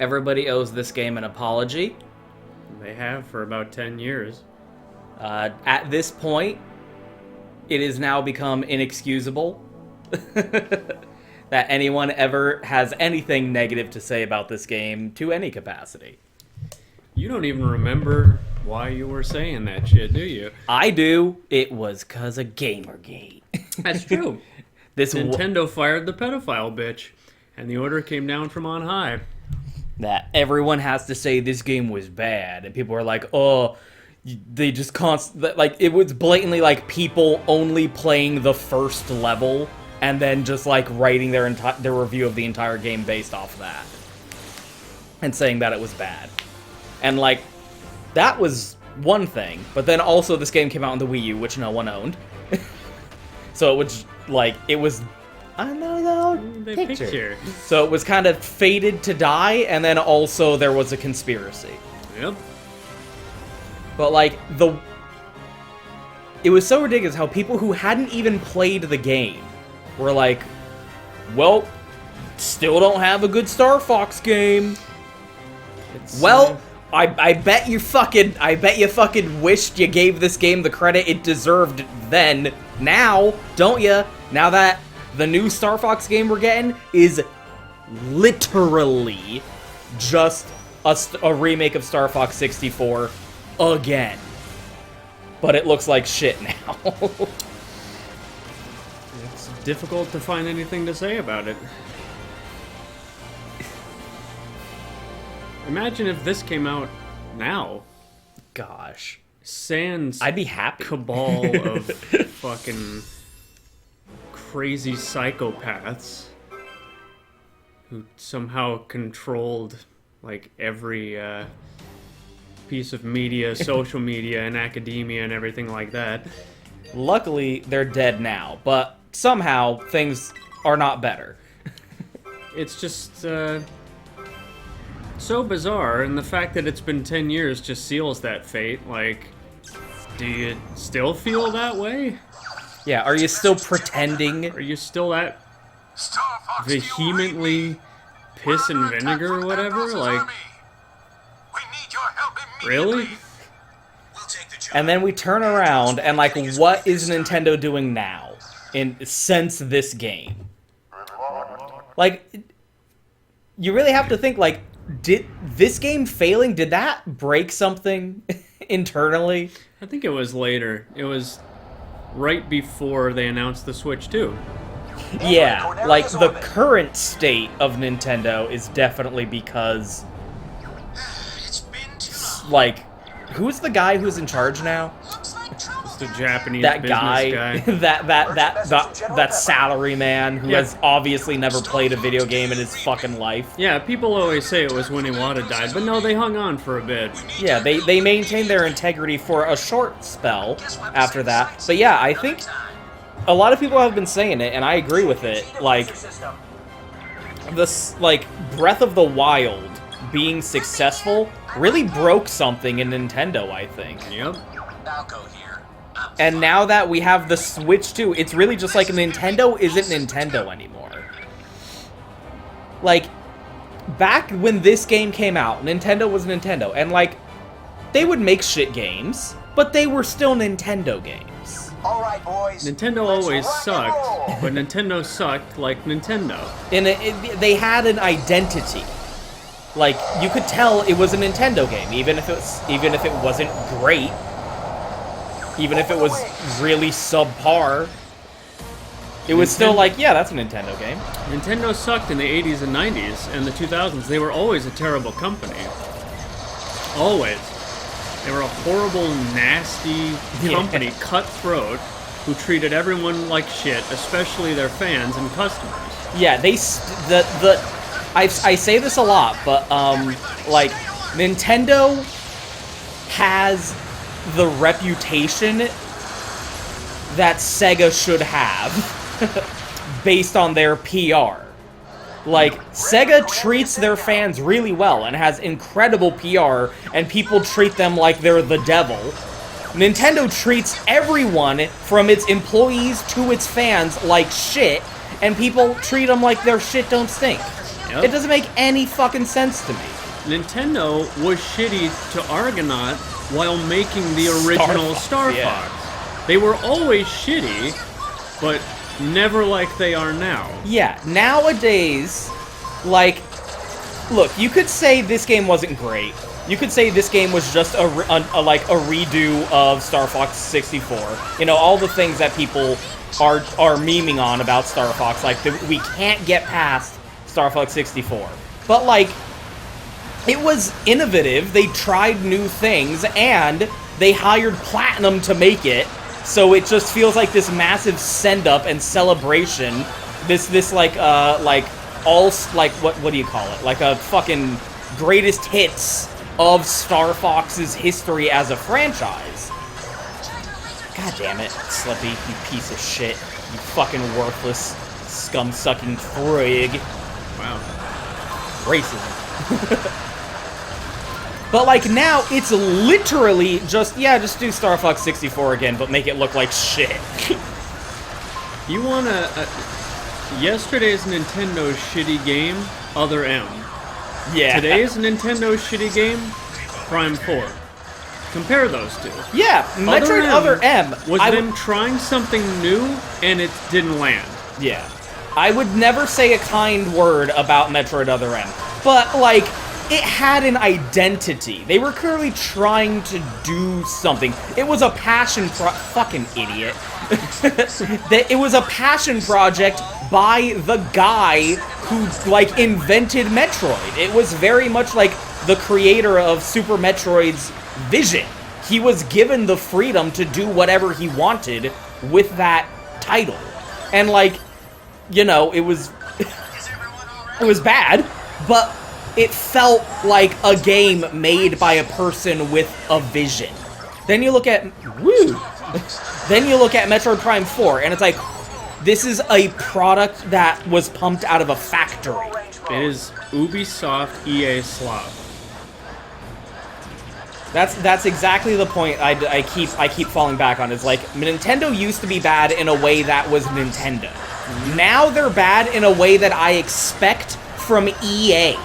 Everybody owes this game an apology. They have for about 10 years. At this point, it has now become inexcusable that anyone ever has anything negative to say about this game to any capacity. You don't even remember why you were saying that shit, do you? I do. It was 'cause of Gamergate. That's true. This Nintendo fired the pedophile bitch, and the order came down from on high. That everyone has to say this game was bad, and people are like, oh, they just like, it was blatantly like people only playing the first level and then just like writing their review of the entire game based off of that and saying that it was bad. And like, that was one thing, but then also this game came out on the Wii U, which no one owned. So it was like, it was another picture. So it was kind of fated to die, and then also there was a conspiracy. Yep. But like, it was so ridiculous how people who hadn't even played the game were like, well, still don't have a good Star Fox game. I bet you fucking wished you gave this game the credit it deserved then. Now, don't ya? Now that the new Star Fox game we're getting is literally just a remake of Star Fox 64 again. But it looks like shit now. It's difficult to find anything to say about it. Imagine if this came out now. Gosh. Sans I'd be happy. Cabal of fucking crazy psychopaths who somehow controlled like every piece of media, social media, and academia and everything like that. Luckily, they're dead now, but somehow things are not better. It's just so bizarre, and the fact that it's been 10 years just seals that fate. Like, do you still feel that way? Yeah, are you still pretending? Are you still that vehemently piss and vinegar or whatever? Like, really? And then we turn around and like, what is Nintendo doing now since this game? Like, you really have to think, like, did this game failing, did that break something internally? I think it was later. It was right before they announced the Switch 2. Yeah, like, the current state of Nintendo is definitely because, like, who's the guy who's in charge now? It's the Japanese That business guy, that salary man who has obviously never played a video game in his fucking life. Yeah, people always say it was when Iwata died, but no, they hung on for a bit. Yeah, they maintained their integrity for a short spell after that. But yeah, I think a lot of people have been saying it, and I agree with it. Like, this, like, Breath of the Wild being successful really broke something in Nintendo, I think. Yep. And now that we have the Switch 2, it's really just like Nintendo isn't Nintendo anymore. Like, back when this game came out, Nintendo was Nintendo, and like, they would make shit games, but they were still Nintendo games. All right, boys. Nintendo always sucked, but Nintendo sucked like Nintendo. And they had an identity. Like, you could tell it was a Nintendo game, even if it wasn't great. Even if it was really subpar, it was still like, yeah, that's a Nintendo game. Nintendo sucked in the 80s and 90s and the 2000s. They were always a terrible company. Always. They were a horrible, nasty company, cutthroat, who treated everyone like shit, especially their fans and customers. Yeah, I say this a lot, but like, Nintendo has the reputation that Sega should have based on their PR. Like, Sega treats their fans really well and has incredible PR, and people treat them like they're the devil. Nintendo treats everyone, from its employees to its fans, like shit, and people treat them like their shit don't stink. Yep. It doesn't make any fucking sense to me. Nintendo was shitty to Argonaut while making the original Star Fox. They were always shitty, but never like they are now. Yeah, nowadays, like, look, you could say this game wasn't great. You could say this game was just a redo of Star Fox 64. You know, all the things that people are memeing on about Star Fox, like, we can't get past Star Fox 64. But, like, it was innovative, they tried new things, and they hired Platinum to make it, so it just feels like this massive send-up and celebration. What do you call it? Like a fucking greatest hits of Star Fox's history as a franchise. God damn it, Slippy, you piece of shit. You fucking worthless, scum-sucking frig. Wow. Racism. But, like, now, it's literally just do Star Fox 64 again, but make it look like shit. You wanna... yesterday's Nintendo shitty game, Other M. Yeah. Today's Nintendo shitty game, Prime 4. Compare those two. Yeah, Metroid Other M was them trying something new, and it didn't land. Yeah. I would never say a kind word about Metroid Other M, but, like, it had an identity. They were clearly trying to do something. It was a passion fucking idiot. It was a passion project by the guy who, like, invented Metroid. It was very much like the creator of Super Metroid's vision. He was given the freedom to do whatever he wanted with that title. And, like, you know, it was... it was bad, but it felt like a game made by a person with a vision. Then you look at... Woo! Then you look at Metroid Prime 4, and it's like, this is a product that was pumped out of a factory. It is Ubisoft EA slop. That's exactly the point I keep falling back on. Is like, Nintendo used to be bad in a way that was Nintendo. Now they're bad in a way that I expect from EA.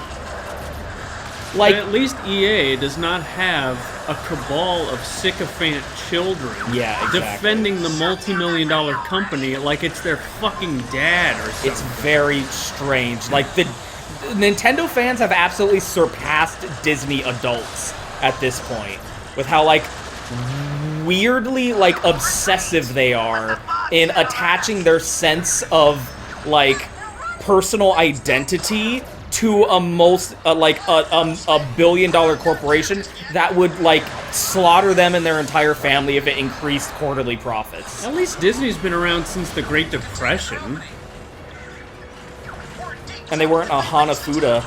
Like, but at least EA does not have a cabal of sycophant children defending the multi-million-dollar company like it's their fucking dad or something. It's very strange. Like, the Nintendo fans have absolutely surpassed Disney adults at this point with how, like, weirdly, like, obsessive they are in attaching their sense of, like, personal identity to a billion-dollar corporation that would, like, slaughter them and their entire family if it increased quarterly profits. At least Disney's been around since the Great Depression. And they weren't a Hanafuda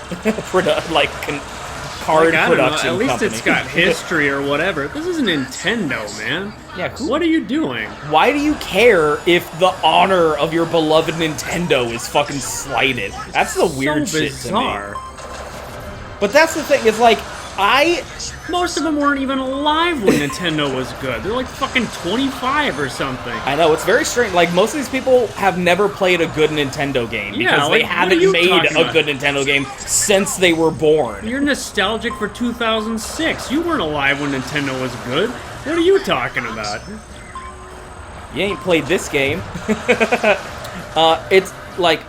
card production At least company. It's got history or whatever. This is Nintendo, man. Yeah, what are you doing? Why do you care if the honor of your beloved Nintendo is fucking slighted? That's the weird shit to me. But that's the thing, is like, most of them weren't even alive when Nintendo was good. They're like fucking 25 or something. I know, it's very strange. Like, most of these people have never played a good Nintendo game because they haven't made a good Nintendo game since they were born. You're nostalgic for 2006. You weren't alive when Nintendo was good. What are you talking about? You ain't played this game. It's like,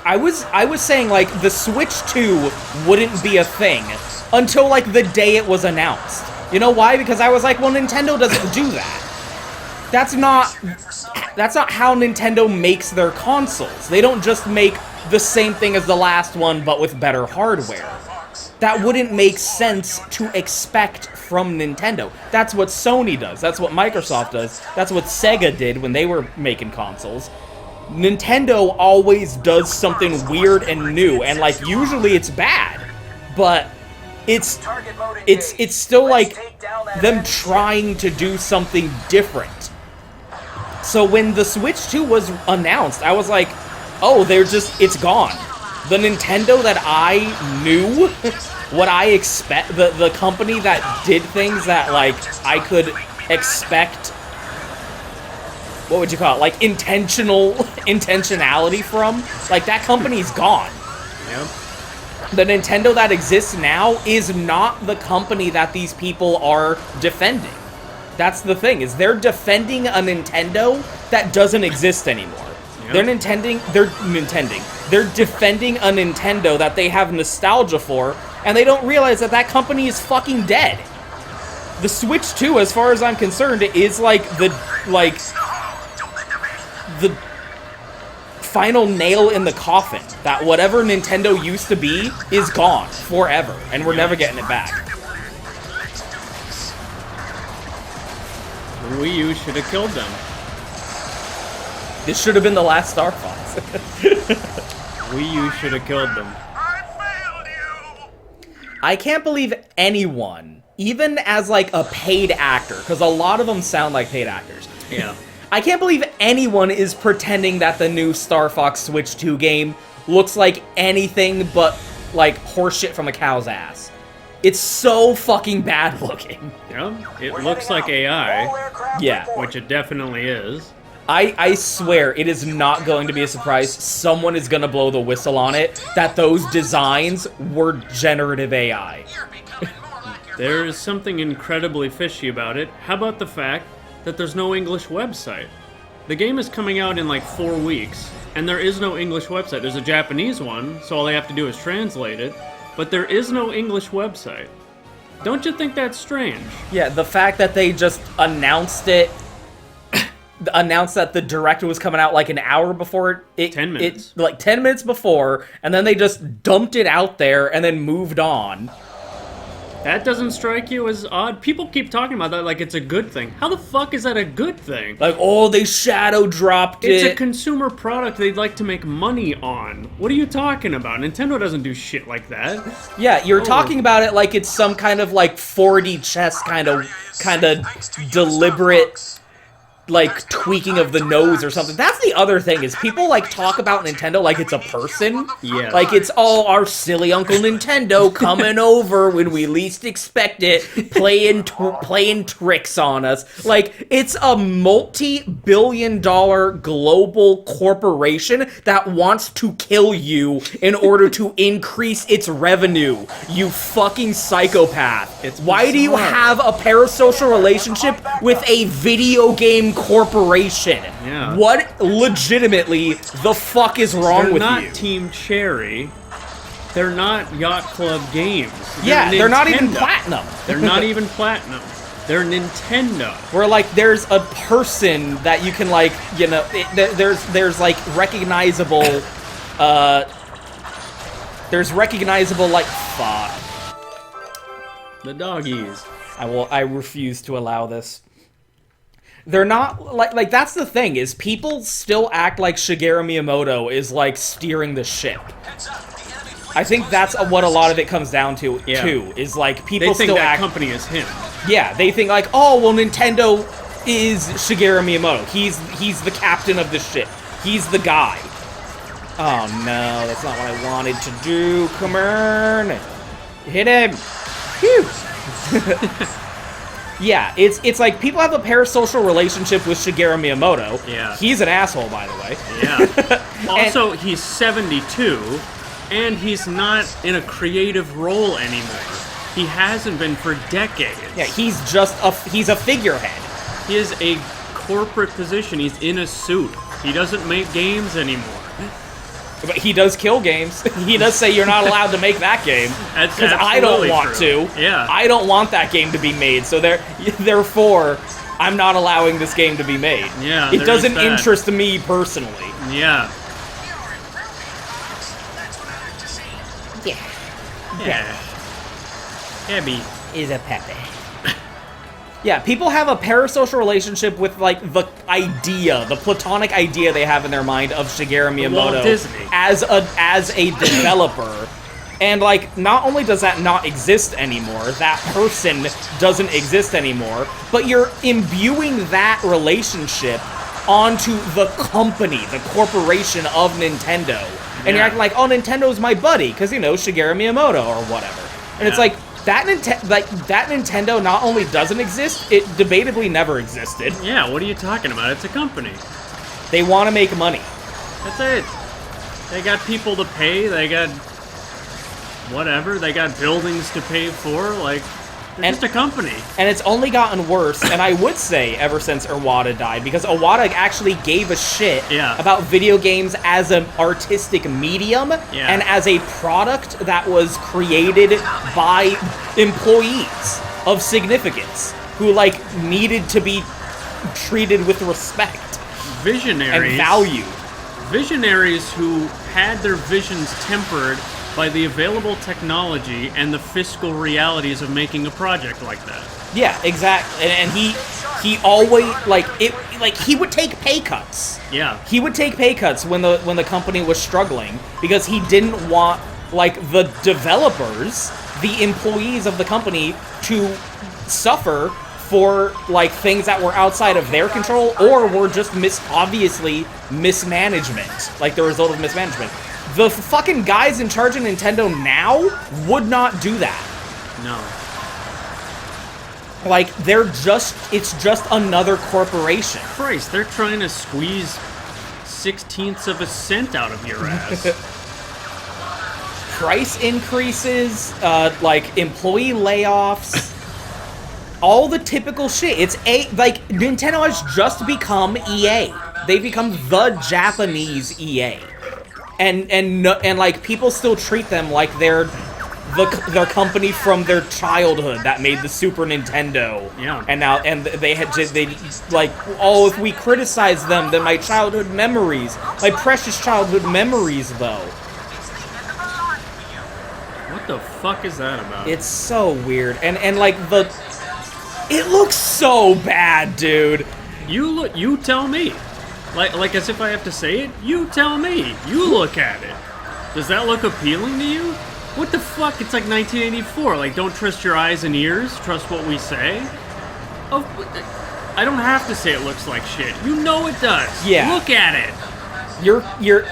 I was saying, like, the Switch 2 wouldn't be a thing until, like, the day it was announced. You know why? Because I was like, well, Nintendo doesn't do that. That's not how Nintendo makes their consoles. They don't just make the same thing as the last one, but with better hardware. That wouldn't make sense to expect from Nintendo. That's what Sony does. That's what Microsoft does. That's what Sega did when they were making consoles. Nintendo always does something weird and new, and, like, usually it's bad, but it's still, like, them trying to do something different. So when the Switch 2 was announced, I was like, oh, it's gone. The Nintendo that I knew, what I expect, the company that did things that, like, I could expect, what would you call it, like, intentionality from, like, that company's gone. Yep. The Nintendo that exists now is not the company that these people are defending. That's the thing, is they're defending a Nintendo that doesn't exist anymore. Yep. They're defending a Nintendo that they have nostalgia for, and they don't realize that that company is fucking dead. The Switch 2, as far as I'm concerned, is like the final nail in the coffin. That whatever Nintendo used to be is gone forever, and we're never getting it back. Wii U should have killed them. This should have been the last Star Fox. Wii U should have killed them. I can't believe anyone, even as like a paid actor, because a lot of them sound like paid actors. Yeah. I can't believe anyone is pretending that the new Star Fox Switch 2 game looks like anything but like horseshit from a cow's ass. It's so fucking bad looking. Yeah, it looks like AI, Yeah. which it definitely is. I swear it is not going to be a surprise. Someone is going to blow the whistle on it that those designs were generative AI. There is something incredibly fishy about it. How about the fact that there's no English website? The game is coming out in like 4 weeks, and there is no English website. There's a Japanese one, so all they have to do is translate it, but there is no English website. Don't you think that's strange? Yeah, the fact that they just announced it, announced that the direct was coming out like an hour before it. 10 minutes. Like 10 minutes before, and then they just dumped it out there and then moved on. That doesn't strike you as odd? People keep talking about that like it's a good thing. How the fuck is that a good thing? Like, oh, they shadow dropped It's a it. consumer product they'd like to make money on. What are you talking about? Nintendo doesn't do shit like that. Yeah, you're talking about it like it's some kind of like 4D chess kind of deliberate like tweaking of the nose or something. That's the other thing, is people like talk about Nintendo like it's a person. Yeah. Like it's all our silly Uncle Nintendo coming over when we least expect it, playing tricks on us. Like, it's a multi-billion-dollar global corporation that wants to kill you in order to increase its revenue. You fucking psychopath. It's Why do you bizarre. have a parasocial relationship with a video game corporation? Yeah. What legitimately the fuck is wrong They're with not you? Team Cherry. They're not Yacht Club Games. Yeah, they're not even Nintendo. platinum. They're not even platinum. They're Nintendo. Where like there's a person that you can like, you know, there's like recognizable, there's recognizable like fuck. The doggies. I refuse to allow this. They're not like that's the thing, is people still act like Shigeru Miyamoto is like steering the ship. I think that's what a lot of it comes down to too, is like people They think still that act. company is him. Yeah, they think like, oh well, Nintendo is Shigeru Miyamoto. He's the captain of the ship. He's the guy. Oh no, that's not what I wanted to do. Come on, hit him. Phew. Yeah, it's like people have a parasocial relationship with Shigeru Miyamoto. Yeah. He's an asshole, by the way. Yeah. Also, he's 72, and he's not in a creative role anymore. He hasn't been for decades. Yeah, he's a figurehead. He is a corporate position. He's in a suit. He doesn't make games anymore. But he does kill games. He does say you're not allowed to make that game. That's Because I don't absolutely want true. to. Yeah. I don't want that game to be made. So therefore, I'm not allowing this game to be made. Yeah, It there doesn't is that. interest me personally. Yeah. Yeah. Yeah. Abby. Is a Pepe. Yeah, people have a parasocial relationship with, like, the idea, the platonic idea they have in their mind of Shigeru Walt Miyamoto Disney. as a developer. And, like, not only does that not exist anymore, that person doesn't exist anymore, but you're imbuing that relationship onto the company, the corporation of Nintendo. And you're Yeah. acting like, oh, Nintendo's my buddy, because, you know, Shigeru Miyamoto or whatever. And it's Yeah. like, that Nintendo not only doesn't exist, it debatably never existed. Yeah, what are you talking about? It's a company. They want to make money. That's it. They got people to pay. They got whatever. They got buildings to pay for. Like, they're just a company. And it's only gotten worse, and I would say ever since Iwata died, because Iwata actually gave a shit about video games as an artistic medium and as a product that was created by employees of significance who, like, needed to be treated with respect. Visionaries. And value. Visionaries who had their visions tempered by the available technology and the fiscal realities of making a project like that. Yeah, exactly. And he always he would take pay cuts. Yeah. He would take pay cuts when the company was struggling because he didn't want like the developers, the employees of the company to suffer for like things that were outside of their control or were just obviously mismanagement, like the result of mismanagement. The fucking guys in charge of Nintendo now would not do that. No. Like, it's just another corporation. Christ, they're trying to squeeze 0.16 of a cent out of your ass. Price increases, like, employee layoffs, all the typical shit. Nintendo has just become EA. They've become the Japanese EA. And like people still treat them like they're their company from their childhood that made the Super Nintendo. Yeah. And they like, oh, if we criticize them, then my childhood memories, my precious childhood memories, though. What the fuck is that about? It's so weird, and like it looks so bad, dude. You tell me. Like as if I have to say it? You tell me. You look at it. Does that look appealing to you? What the fuck? It's like 1984. Like, don't trust your eyes and ears. Trust what we say. Oh, I don't have to say it looks like shit. You know it does. Yeah. Look at it. You're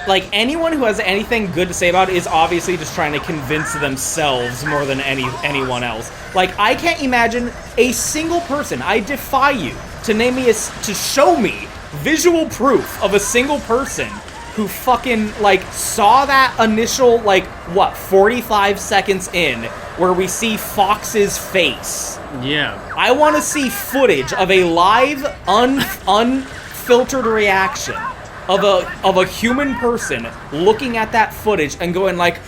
like, anyone who has anything good to say about it is obviously just trying to convince themselves more than anyone else. Like, I can't imagine a single person. I defy you to show me visual proof of a single person who fucking, like, saw that initial, like, 45 seconds in, where we see Fox's face. Yeah. I want to see footage of a live, unfiltered reaction of a human person looking at that footage and going like,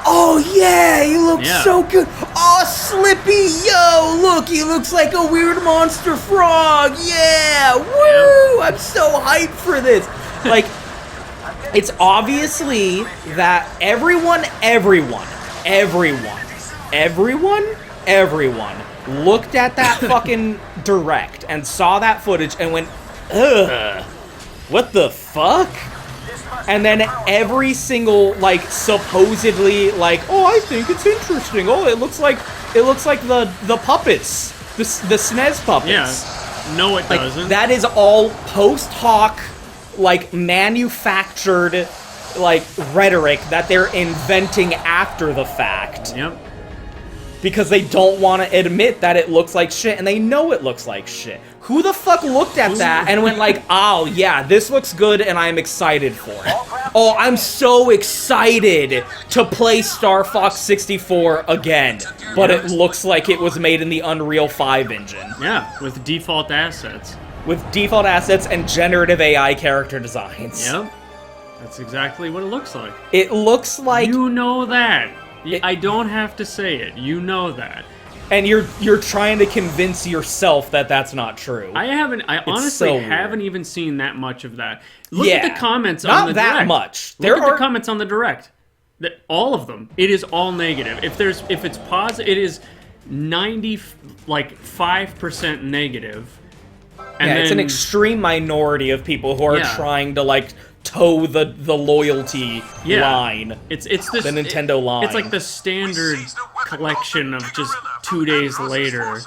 oh yeah, he looks so good. Oh, Slippy, yo, look, he looks like a weird monster frog. Yeah, woo! I'm so hyped for this. Like, it's obviously that everyone looked at that fucking direct and saw that footage and went, ugh, what the fuck? And then every single, like, supposedly, like, oh, I think it's interesting. Oh, it looks like the puppets, the SNES puppets. Yeah. No, it doesn't. That is all post hoc, like, manufactured, like, rhetoric that they're inventing after the fact. Yep. Because they don't want to admit that it looks like shit, and they know it looks like shit. Who the fuck looked at that and went like, oh, yeah, this looks good and I'm excited for it. Oh, I'm so excited to play Star Fox 64 again, but it looks like it was made in the Unreal 5 engine. Yeah, with default assets. With default assets and generative AI character designs. Yep. That's exactly what it looks like. It looks like... You know that. I don't have to say it. You know that. And you're trying to convince yourself that that's not true. I honestly haven't even seen that much of that. Look at the comments on the Not that Direct. much. Look at the comments on the Direct. All of them. It is all negative. If it's positive, it is 5% negative. And it's an extreme minority of people who are trying to, like, toe the loyalty line. It's the Nintendo line. It's like the standard collection of just 2 days later.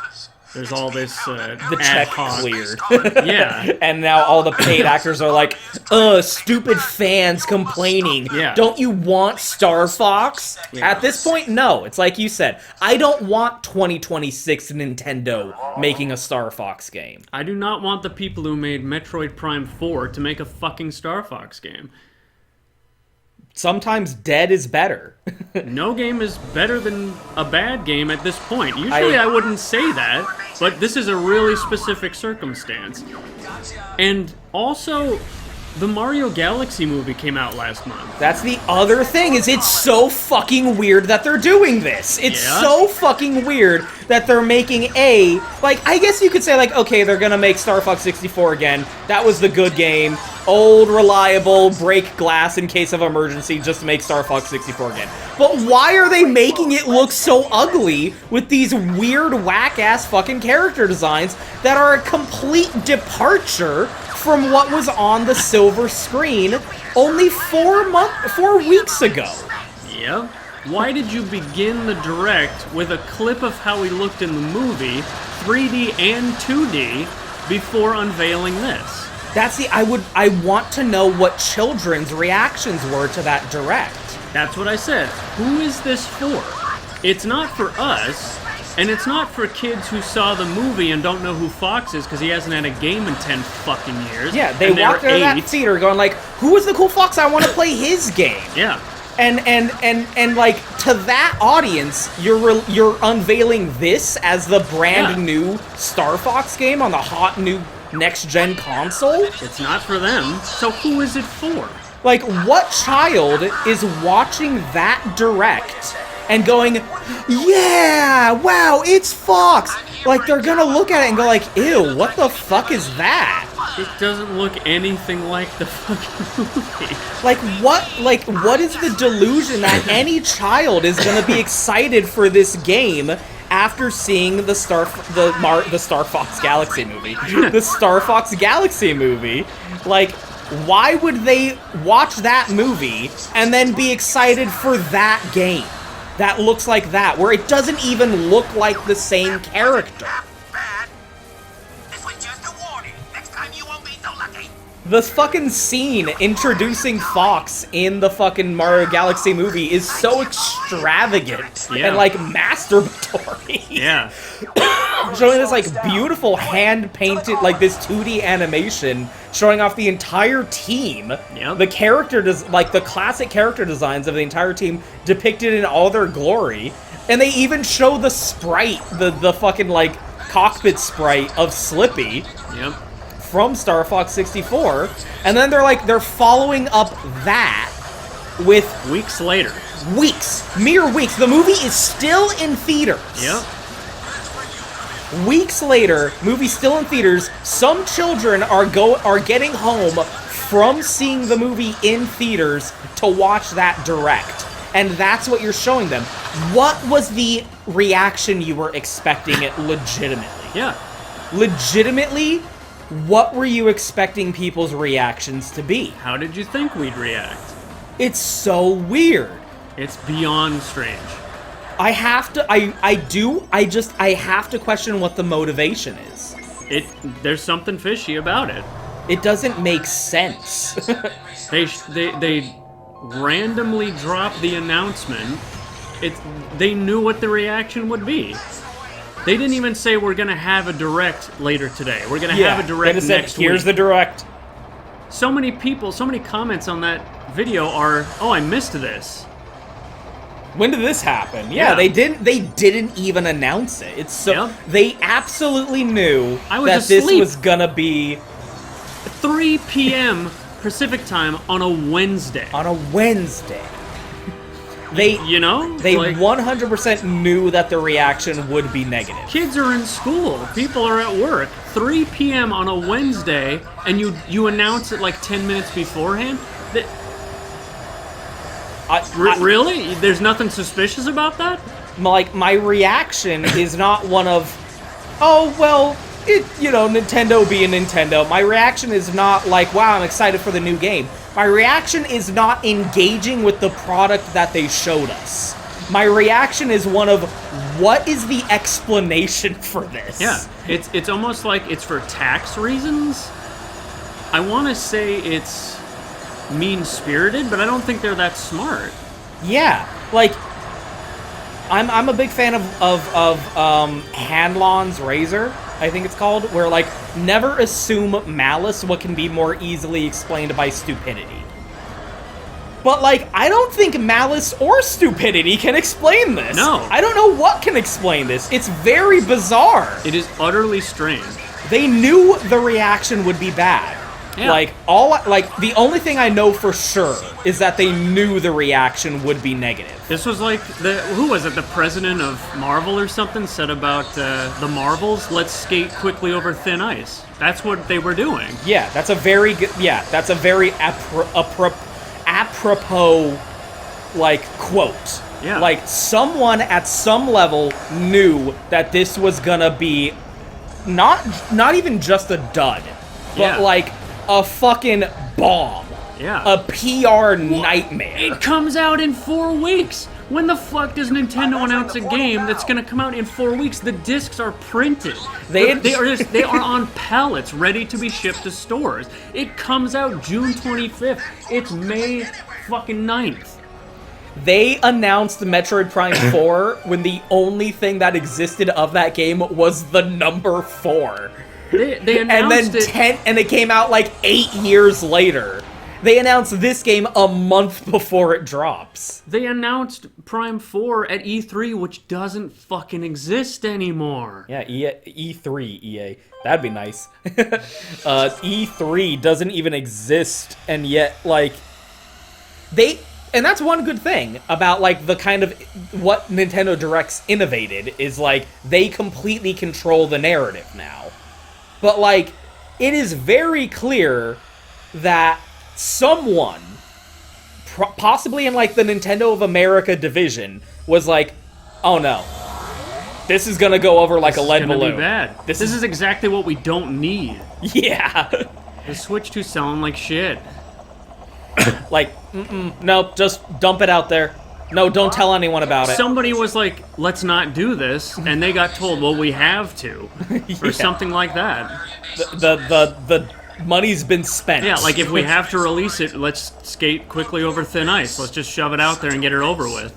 There's all this the check cleared. Yeah. And now all the paid actors are like, stupid fans complaining. Yeah. Don't you want Star Fox? Yeah. At this point, no. It's like you said. I don't want 2026 Nintendo making a Star Fox game. I do not want the people who made Metroid Prime 4 to make a fucking Star Fox game. Sometimes dead is better. No game is better than a bad game at this point. Usually I wouldn't say that, but this is a really specific circumstance. And also, the Mario Galaxy movie came out last month. That's the other thing, is it's so fucking weird that they're doing this. It's so fucking weird that they're making I guess you could say, like, okay, they're gonna make Star Fox 64 again. That was the good game. Old, reliable, break glass in case of emergency, just make Star Fox 64 again. But why are they making it look so ugly with these weird, whack-ass fucking character designs that are a complete departure from what was on the silver screen only 4 weeks ago? Yep. Why did you begin the direct with a clip of how he looked in the movie, 3D and 2D, before unveiling this? I want to know what children's reactions were to that direct. That's what I said. Who is this for? It's not for us, and it's not for kids who saw the movie and don't know who Fox is because he hasn't had a game in 10 fucking years. Yeah, they walked out of that theater going like, who is the cool Fox? I want to play his game. Yeah. And like, to that audience, you're unveiling this as the brand new Star Fox game on the hot new next-gen console? It's not for them, so who is it for? Like, what child is watching that direct and going, yeah, wow, it's Fox? Like, they're gonna look at it and go like, ew, what the fuck is that? It doesn't look anything like the fucking movie. What is the delusion that any child is gonna be excited for this game after seeing the Star Fox Galaxy movie? The Star Fox Galaxy movie, like, why would they watch that movie and then be excited for that game that looks like that, where it doesn't even look like the same character? The fucking scene introducing Fox in the fucking Mario Galaxy movie is so extravagant and, like, masturbatory. Yeah. Showing this, like, beautiful hand-painted, like, this 2D animation showing off the entire team. Yep. The character, the classic character designs of the entire team depicted in all their glory. And they even show the sprite, the fucking, like, cockpit sprite of Slippy. Yep. From Star Fox 64, and then they're following up that with weeks later. Mere weeks. The movie is still in theaters. Yep. Weeks later, movie still in theaters. Some children are getting home from seeing the movie in theaters to watch that direct, and that's what you're showing them. What was the reaction you were expecting it legitimately? Yeah. Legitimately. What were you expecting people's reactions to be? How did you think we'd react? It's so weird. It's beyond strange. I have to question what the motivation is. There's something fishy about it. It doesn't make sense. They randomly dropped the announcement. They knew what the reaction would be. They didn't even say we're gonna have a direct later today. We're gonna have a direct next week. Here's the direct. So many people, so many comments on that video are, "Oh, I missed this." When did this happen? Yeah, they didn't even announce it. It's so they absolutely knew that this was gonna be 3 p.m. Pacific time on a Wednesday. They 100% knew that the reaction would be negative. Kids are in school. People are at work. 3 p.m. on a Wednesday, and you announce it like 10 minutes beforehand? Really? There's nothing suspicious about that? Like, my reaction is not one of, oh, well, Nintendo being Nintendo. My reaction is not like, wow, I'm excited for the new game. My reaction is not engaging with the product that they showed us. My reaction is one of, what is the explanation for this? Yeah, it's almost like it's for tax reasons. I want to say it's mean-spirited, but I don't think they're that smart. Yeah, like, I'm a big fan of Hanlon's Razor, I think it's called, where, like, never assume malice what can be more easily explained by stupidity. But, like, I don't think malice or stupidity can explain this. No. I don't know what can explain this. It's very bizarre. It is utterly strange. They knew the reaction would be bad. Yeah. Like, the only thing I know for sure is that they knew the reaction would be negative. This was like who was it? The president of Marvel or something said about the Marvels. Let's skate quickly over thin ice. That's what they were doing. Yeah, that's a very good. Yeah, that's a very apropos, like, quote. Yeah. Like, someone at some level knew that this was gonna be not even just a dud, but Yeah. like a fucking bomb. Yeah. A PR nightmare. It comes out in 4 weeks. When the fuck does Nintendo announce a game that's gonna come out in 4 weeks? The discs are printed. They are on pallets, ready to be shipped to stores. It comes out June 25th. It's May fucking 9th. They announced Metroid Prime 4 when the only thing that existed of that game was the number 4. They And announced then and it came out like 8 years later. They announced this game a month before it drops. They announced Prime 4 at E3, which doesn't fucking exist anymore. Yeah, E3, EA. That'd be nice. E3 doesn't even exist, and yet, like, and that's one good thing about, like, the kind of what Nintendo Directs innovated is, like, they completely control the narrative now. But, like, it is very clear that someone, possibly in, like, the Nintendo of America division, was like, oh no, this is gonna go over like a lead balloon. This is gonna be bad. This is exactly what we don't need. Yeah. The Switch 2 selling like shit. Like, no, just dump it out there. No, don't tell anyone about it. Somebody was like, let's not do this, and they got told, well, we have to. Or something like that. The money's been spent. Yeah, like if we have to release it, let's skate quickly over thin ice. Let's just shove it out there and get it over with.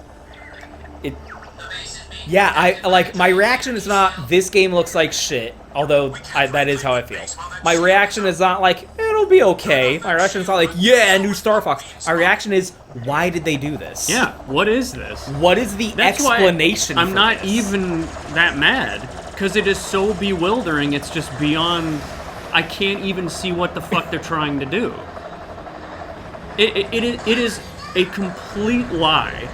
Yeah, my reaction is not, this game looks like shit, although that is how I feel. My reaction is not like, it'll be okay. My reaction is not like, yeah, new Star Fox. My reaction is, why did they do this? Yeah, what is this? What is the explanation I'm for not this? even that mad, because it is so bewildering, it's just beyond... I can't even see what the fuck they're trying to do. It is a complete lie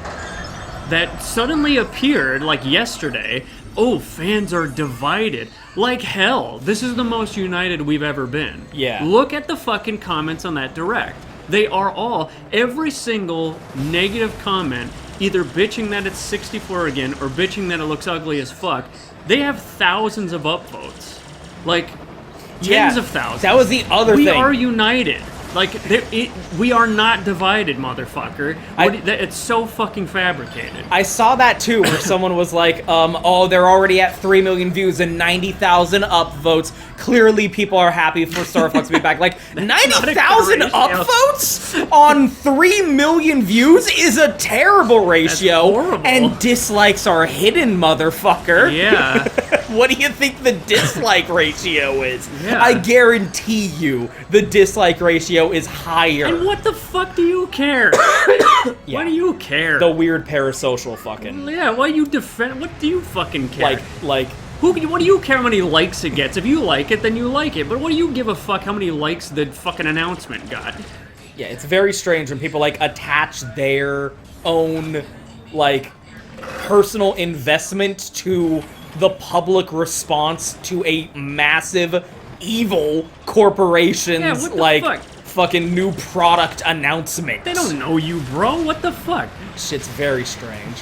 that suddenly appeared, like yesterday. Oh, fans are divided. Like hell. This is the most united we've ever been. Yeah. Look at the fucking comments on that Direct. They are all, every single negative comment, either bitching that it's 64 again, or bitching that it looks ugly as fuck. They have thousands of upvotes. Like, tens of thousands. That was the other thing. We are united. Like, we are not divided, motherfucker. It's so fucking fabricated. I saw that too, where someone was like, oh, they're already at 3 million views and 90,000 upvotes. Clearly people are happy for Star Fox to be back. Like, 90,000 upvotes on 3 million views is a terrible ratio. That's horrible. And dislikes are hidden, motherfucker. Yeah. What do you think the dislike ratio is? Yeah. I guarantee you the dislike ratio is higher. And what the fuck do you care? Yeah. What do you care? The weird parasocial fucking... Yeah, why you defend... What do you fucking care? Like... What do you care how many likes it gets? If you like it, then you like it. But what do you give a fuck how many likes the fucking announcement got? Yeah, it's very strange when people, like, attach their own, like, personal investment to the public response to a massive, evil corporation's, like, fuck? fucking new product announcement. They don't know you, bro. What the fuck? Shit's very strange.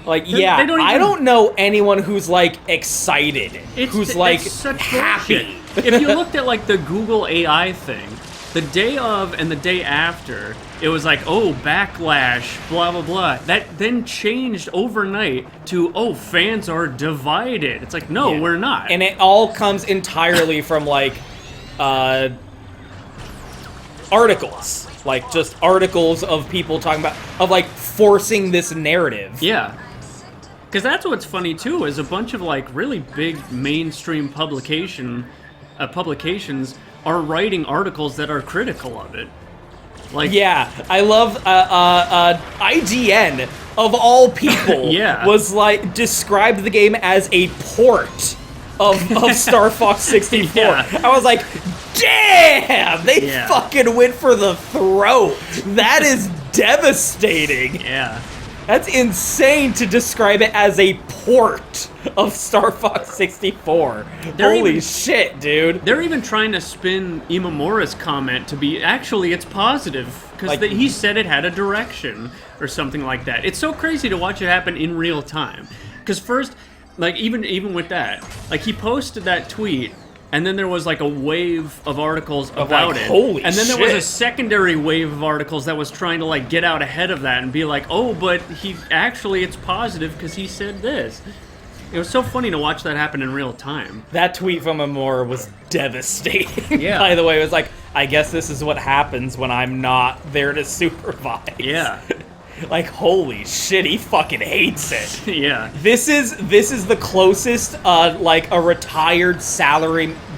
Like, They yeah, don't I even- don't know anyone who's, like, excited, who's, like, it's such happy. bullshit. If you looked at, like, the Google AI thing, the day of and the day after, it was like, oh, backlash, blah, blah, blah. That then changed overnight to, oh, fans are divided. It's like, no, Yeah. we're not. And it all comes entirely from, like, articles. Like, just articles of people talking about, of, like, forcing this narrative. Yeah. Because that's what's funny, too, is a bunch of, like, really big mainstream publications are writing articles that are critical of it. Like, Yeah, I love IGN of all people. Yeah. Was like described the game as a port of Star Fox 64. Yeah. I was like, damn, they Yeah. fucking went for the throat. That is devastating. Yeah. That's insane to describe it as a port of Star Fox 64. They're Holy even- shit, dude. They're even trying to spin Imamura's comment to be, actually, it's positive, because Like- he said it had a direction, or something like that. It's so crazy to watch it happen in real time. Because first, like, even with that, like, he posted that tweet, and then there was, like, a wave of articles about like, it. holy and then there was a shit. secondary wave of articles that was trying to, like, get out ahead of that and be like, oh, but it's positive because he said this. It was so funny to watch that happen in real time. That tweet from Amora was devastating. Yeah. By the way, it was like, I guess this is what happens when I'm not there to supervise. Yeah. Like, holy shit, he fucking hates it. Yeah. This is the closest like a retired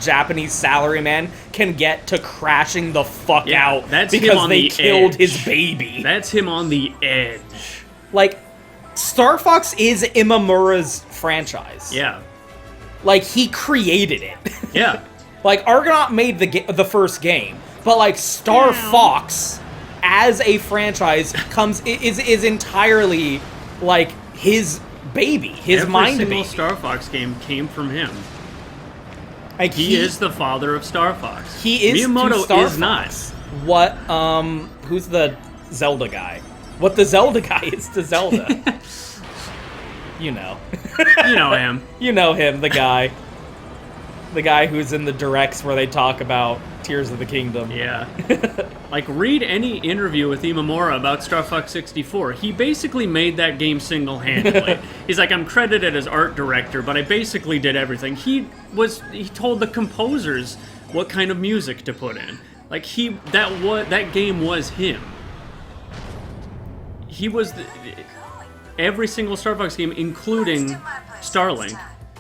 Japanese salaryman can get to crashing the fuck Yeah, out that's him because on they the killed edge. his baby. That's him on the edge. Like, Star Fox is Imamura's franchise. Yeah. Like, he created it. Yeah. Like, Argonaut made the first game, but like Star Fox as a franchise is entirely like his baby, his Every mind single baby. Star Fox game came from him. Like, He is the father of Star Fox. he is Miyamoto to Star is not. Fox what who's the Zelda guy? What the Zelda guy is to Zelda. You know. You know him. You know him, the guy. The guy who's in the directs where they talk about Tears of the Kingdom. Yeah. Like, read any interview with Imamura about Star Fox 64. He basically made that game single-handedly. He's like, I'm credited as art director, but I basically did everything. He told the composers what kind of music to put in. Like, that game was him. He was every single Star Fox game, including Starlink.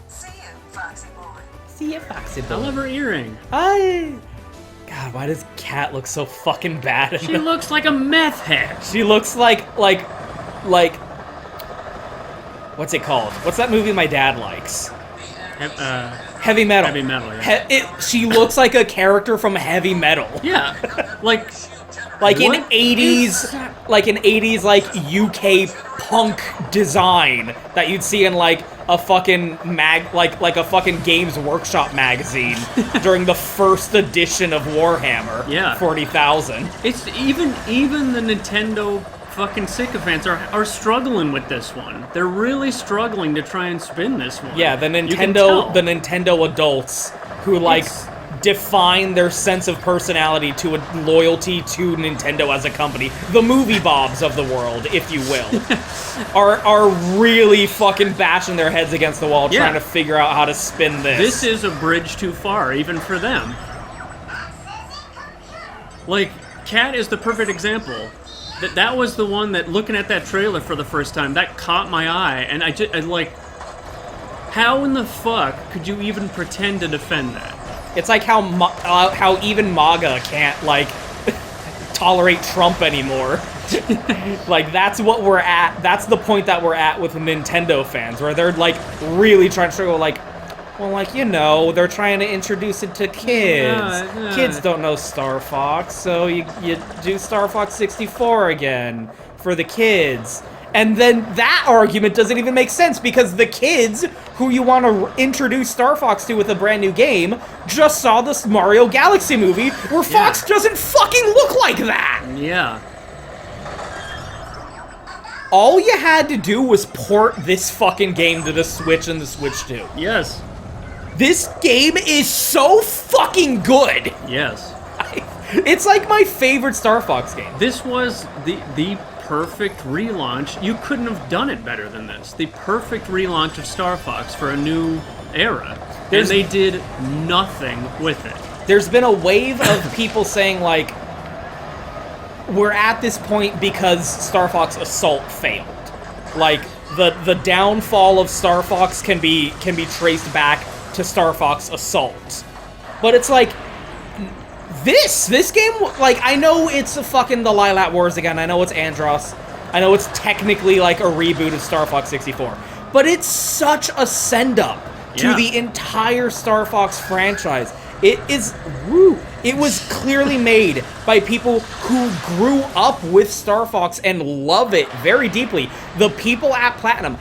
See you, Foxy I love her earring. God, why does Cat look so fucking bad? In She looks like a meth head. She looks like what's it called? What's that movie my dad likes? Heavy Metal. Heavy Metal, yeah. She looks like a character from Heavy Metal. Yeah, like Like in What 80s, like in 80s, like UK punk design that you'd see in like a fucking like a fucking Games Workshop magazine during the first edition of Warhammer. Yeah. 40,000. it's even the Nintendo fucking sycophants are struggling with this one. They're really struggling to try and spin this one. Yeah, the You can tell. Nintendo adults who like It's- define their sense of personality to a loyalty to Nintendo as a company, the movie bobs of the world, if you will, are really fucking bashing their heads against the wall Yeah. trying to figure out how to spin this. This is a bridge too far, even for them. Like, Cat is the perfect example. That was the one that, looking at that trailer for the first time, that caught my eye, and I like, how in the fuck could you even pretend to defend that? It's like how even MAGA can't like tolerate Trump anymore. Like that's what we're at. That's the point that we're at with Nintendo fans, where they're like really trying to struggle. Like, well, like they're trying to introduce it to kids. Yeah. Kids don't know Star Fox, so you do Star Fox 64 again for the kids. And then that argument doesn't even make sense because the kids who you want to introduce Star Fox to with a brand new game just saw this Mario Galaxy movie where Fox doesn't fucking look like that. Yeah. All you had to do was port this fucking game to the Switch and the Switch 2. Yes. This game is so fucking good. Yes. It's like my favorite Star Fox game. This was the perfect relaunch. You couldn't have done it better than this. The perfect relaunch of Star Fox for a new era. And they did nothing with it. There's been a wave of people saying, like, we're at this point because Star Fox Assault failed. Like, the downfall of Star Fox can be traced back to Star Fox Assault. But it's like, This game, like, I know it's a fucking the Lilat Wars again. I know it's Andros. I know it's technically like a reboot of Star Fox 64. But it's such a send-up to the entire Star Fox franchise. It is, it was clearly made by people who grew up with Star Fox and love it very deeply. The people at Platinum.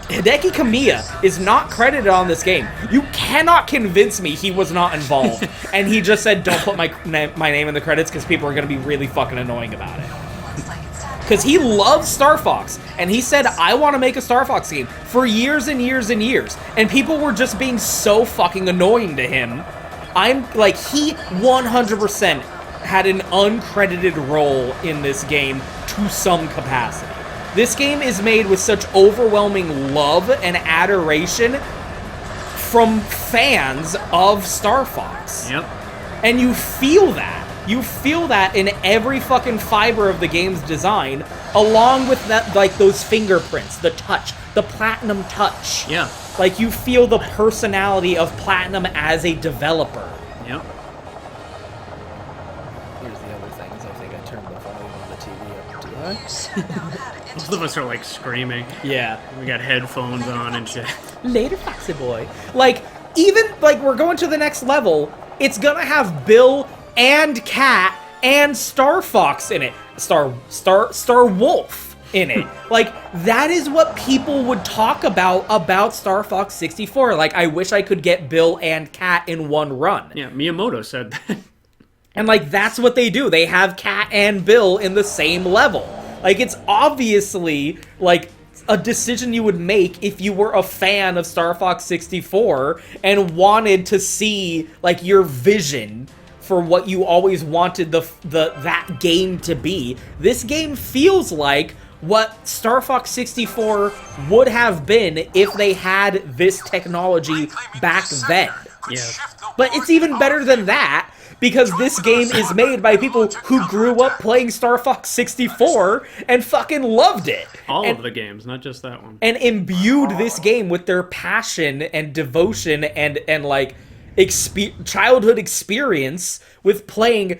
Hideki Kamiya is not credited on this game. You cannot convince me he was not involved. And he just said, don't put my name in the credits because people are going to be really fucking annoying about it. Because he loves Star Fox. And he said, I want to make a Star Fox game for years and years and years. And people were just being so fucking annoying to him. I'm like, he 100% had an uncredited role in this game to some capacity. This game is made with such overwhelming love and adoration from fans of Star Fox. Yep. And you feel that. You feel that in every fucking fiber of the game's design, along with that, like, those fingerprints, the touch, the Platinum touch. Yeah. Like, you feel the personality of Platinum as a developer. Yep. Here's the other things. I think I turned the volume on the TV up too high. Both of us are like screaming. Yeah. We got headphones on and shit. Later, Foxy Boy. Like, even, like, we're going to the next level, it's gonna have Bill and Cat and Star Fox in it. Star Wolf in it. Like, that is what people would talk about Star Fox 64. Like, I wish I could get Bill and Cat in one run. Yeah, Miyamoto said that. And, like, that's what they do. They have Cat and Bill in the same level. Like, it's obviously, like, a decision you would make if you were a fan of Star Fox 64 and wanted to see, like, your vision for what you always wanted that game to be. This game feels like what Star Fox 64 would have been if they had this technology back then. Yeah. But it's even better than that, because this game is made by people who grew up playing Star Fox 64 and fucking loved it. All of the games, not just that one. And imbued this game with their passion and devotion and like, childhood experience with playing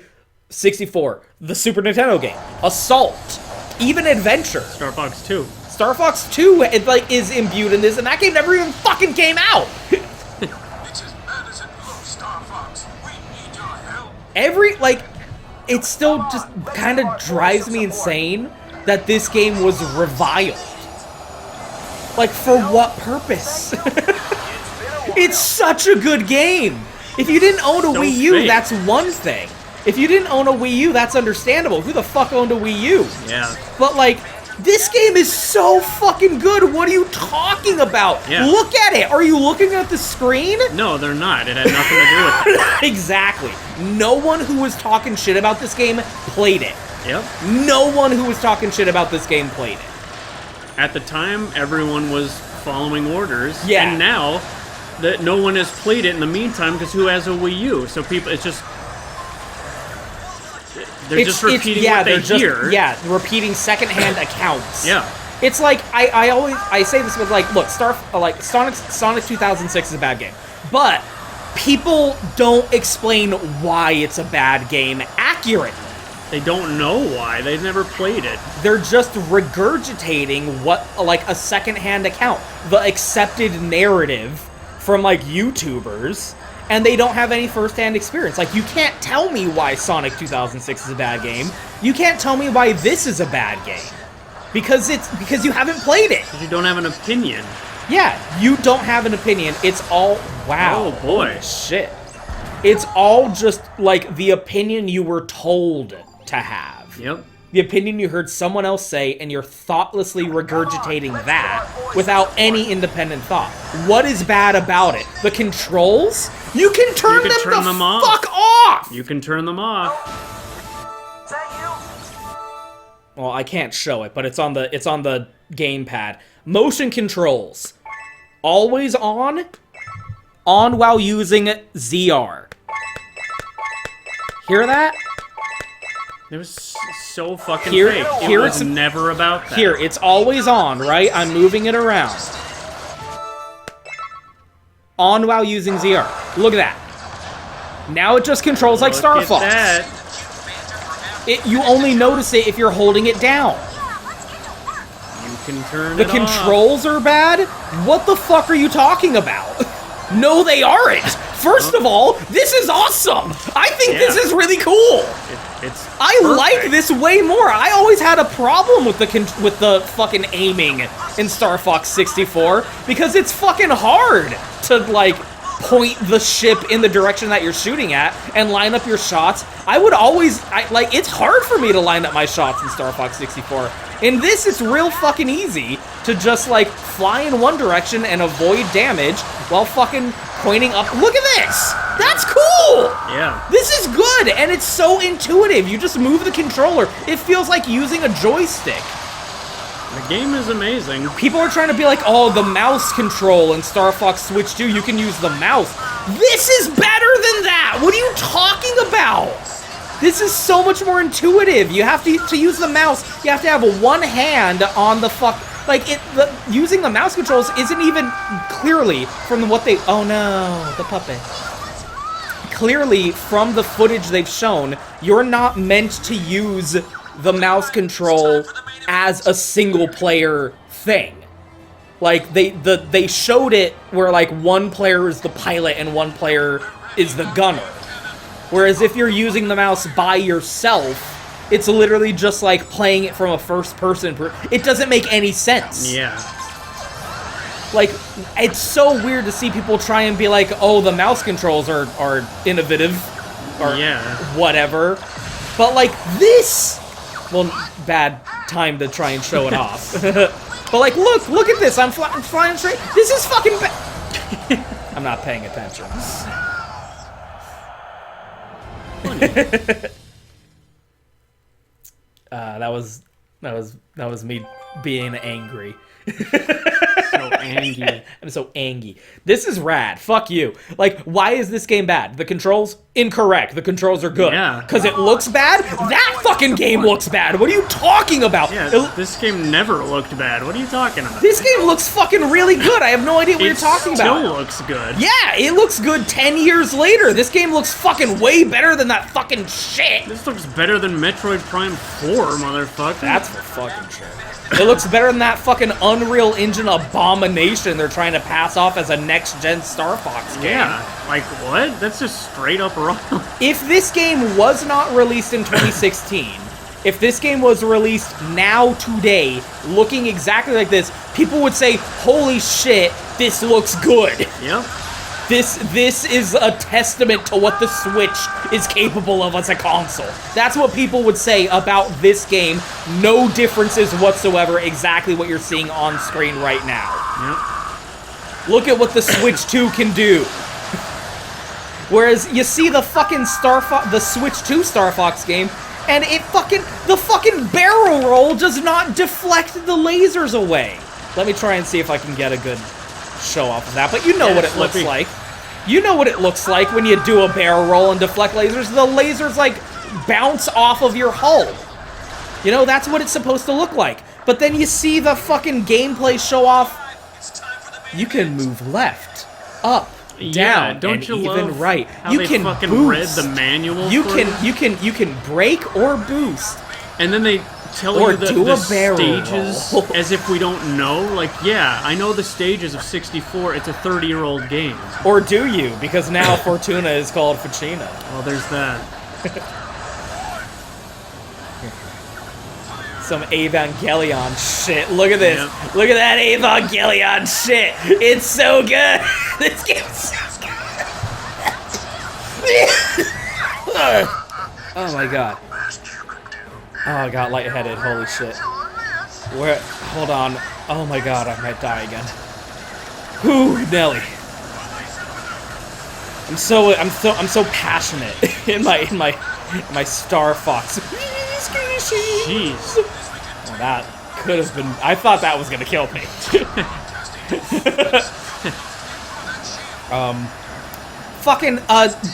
64, the Super Nintendo game, Assault, even Adventure. Star Fox 2. Star Fox 2, it, like, is imbued in this, and that game never even fucking came out! It's as bad as it looks, Star Fox. We need your help. Like, it still just kind of drives me insane that this game was reviled. Like, for what purpose? It's such a good game! If you didn't own a Wii U, that's one thing. If you didn't own a Wii U, that's understandable. Who the fuck owned a Wii U? Yeah. But, like, this game is so fucking good. What are you talking about? Yeah. Look at it. Are you looking at the screen? No, they're not. It had nothing to do with it. Exactly. No one who was talking shit about this game played it. Yep. No one who was talking shit about this game played it. At the time, everyone was following orders. Yeah. And now, that no one has played it in the meantime, because who has a Wii U? So people, it's just... They're just repeating what they hear. Yeah, repeating secondhand accounts. Yeah. It's like, I say this with, like, look, Sonic 2006 is a bad game. But people don't explain why it's a bad game accurately. They don't know why. They've never played it. They're just regurgitating what, like, a secondhand account. The accepted narrative from, like, YouTubers, and they don't have any first-hand experience. Like, you can't tell me why Sonic 2006 is a bad game. You can't tell me why this is a bad game. Because you haven't played it. Because you don't have an opinion. Yeah, you don't have an opinion. It's all, wow. Oh, boy. Holy shit. It's all just, like, the opinion you were told to have. Yep. The opinion you heard someone else say, and you're thoughtlessly regurgitating that without any independent thought. What is bad about it? The controls? You can turn them off. Fuck off! You can turn them off. Is that you? Well, I can't show it, but it's on the gamepad. Motion controls. Always on while using ZR. Hear that? It was so fucking Here- fake. here It was it's- never about that. Here, it's always on, right? I'm moving it around. On while using ZR. Look at that. Now it just controls like Star Look Fox. at that. You only notice it if you're holding it down. You can turn The it controls are bad? What the fuck are you talking about? No, they aren't. First of all, this is awesome. I think this is really cool. It's I perfect. like this way more. I always had a problem with the fucking aiming in Star Fox 64 because it's fucking hard to like point the ship in the direction that you're shooting at and line up your shots. It's hard for me to line up my shots in Star Fox 64. In this, it's real fucking easy to just like fly in one direction and avoid damage while fucking pointing up. Look at this! That's cool! Yeah. This is good, and it's so intuitive. You just move the controller. It feels like using a joystick. The game is amazing. People are trying to be like, oh, the mouse control in Star Fox Switch 2, you can use the mouse. This is better than that! What are you talking about? This is so much more intuitive. You have to use the mouse, you have to have one hand on the using the mouse controls isn't even clearly from what they... Oh no, the puppet. Clearly, from the footage they've shown, you're not meant to use the mouse control as a single-player thing. Like, they showed it where, like, one player is the pilot and one player is the gunner. Whereas if you're using the mouse by yourself, it's literally just like playing it from a first-person... It doesn't make any sense. Yeah. Like, it's so weird to see people try and be like, oh, the mouse controls are innovative, or whatever. But, like, this... Well, bad time to try and show it off. But, like, look at this. I'm flying straight. This is fucking I'm not paying attention. That was me being angry. So angry. I'm so angry. This is rad. Fuck you. Like, why is this game bad? The controls? Incorrect. The controls are good. Yeah. Because it looks bad? That fucking game looks bad. What are you talking about? Yeah, this game never looked bad. What are you talking about? This game looks fucking really good. I have no idea what you're talking about. It still looks good. Yeah, it looks good 10 years later. This game looks fucking way better than that fucking shit. This looks better than Metroid Prime 4, motherfucker. That's for fucking sure. It looks better than that fucking Unreal Engine abomination they're trying to pass off as a next-gen Star Fox game. Yeah, like what? That's just straight up wrong. If this game was not released in 2016, if this game was released now today, looking exactly like this, people would say, holy shit, this looks good. Yep. This is a testament to what the Switch is capable of as a console. That's what people would say about this game. No differences whatsoever, exactly what you're seeing on screen right now. Yep. Look at what the Switch 2 can do. Whereas you see the fucking the Switch 2 Star Fox game, and the fucking barrel roll does not deflect the lasers away. Let me try and see if I can get a good show off of that, but you know what it looks like. You know what it looks like when you do a barrel roll and deflect lasers. The lasers, like, bounce off of your hull. You know, that's what it's supposed to look like. But then you see the fucking gameplay show off. You can move left, up, down, don't and you even love right. how You they can fucking boost. read the manual You for it? you can brake or boost. And then they tell Or you do the a barrel stages roll. as if we don't know. Like, yeah, I know the stages of 64. It's a 30-year-old game. Or do you? Because now Fortuna is called Fucina. Well, there's that. Some Evangelion shit. Look at this. Yep. Look at that Evangelion shit. It's so good. This game's so good. Oh my god. Oh, I got lightheaded. Holy shit. Where? Hold on. Oh my god, I might die again. Whew, Nelly. I'm so passionate in my Star Fox. Jeez. Well, that could have been. I thought that was gonna kill me.